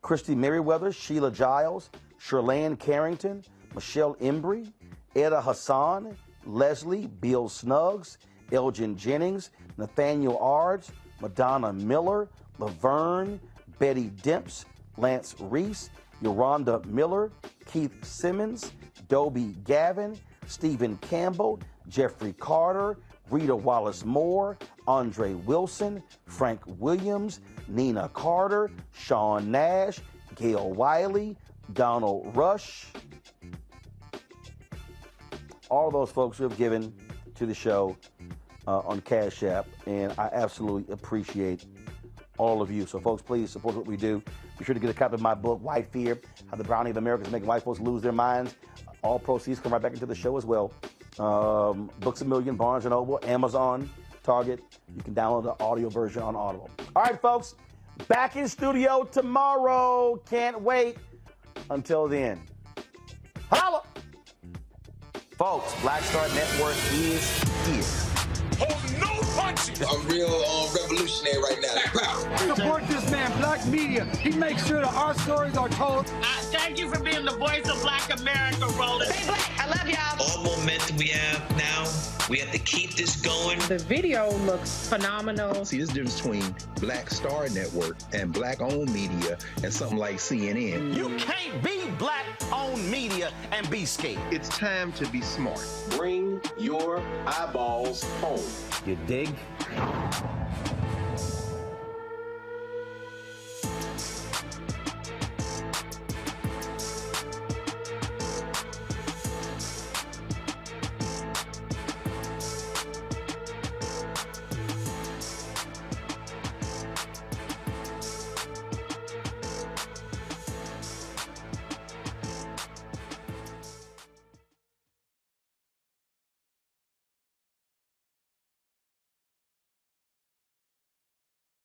Speaker 1: Christy Merriweather, Sheila Giles, Sherlane Carrington, Michelle Embry, Etta Hassan, Leslie, Bill Snuggs, Elgin Jennings, Nathaniel Ards, Madonna Miller, Laverne, Betty Demps, Lance Reese, Yolanda Miller, Keith Simmons, Dobie Gavin, Stephen Campbell, Jeffrey Carter, Rita Wallace Moore, Andre Wilson, Frank Williams, Nina Carter, Sean Nash, Gail Wiley, Donald Rush. All those folks who have given to the show on Cash App, and I absolutely appreciate all of you. So, folks, please support what we do. Be sure to get a copy of my book, White Fear, How the Browning of America is Making White Folks Lose Their Minds. All proceeds come right back into the show as well. Books A Million, Barnes & Noble, Amazon, Target. You can download the audio version on Audible. All right, folks, back in studio tomorrow. Can't wait. Until then, holla! Folks, Black Star Network is
Speaker 2: is.
Speaker 6: Hold no punches!
Speaker 11: I'm real revolutionary right now.
Speaker 6: Support this man, Black Media. He makes sure that our stories are told.
Speaker 15: Thank you for being the voice of Black America, Roland. Stay black. I love y'all.
Speaker 17: All momentum we have now, we have to keep this going.
Speaker 18: The video looks phenomenal.
Speaker 2: See, this difference between Black Star Network and Black-owned media and something like CNN.
Speaker 1: You can't be Black-owned media and be scared.
Speaker 2: It's time to be smart.
Speaker 7: Bring your eyeballs home.
Speaker 1: You dig?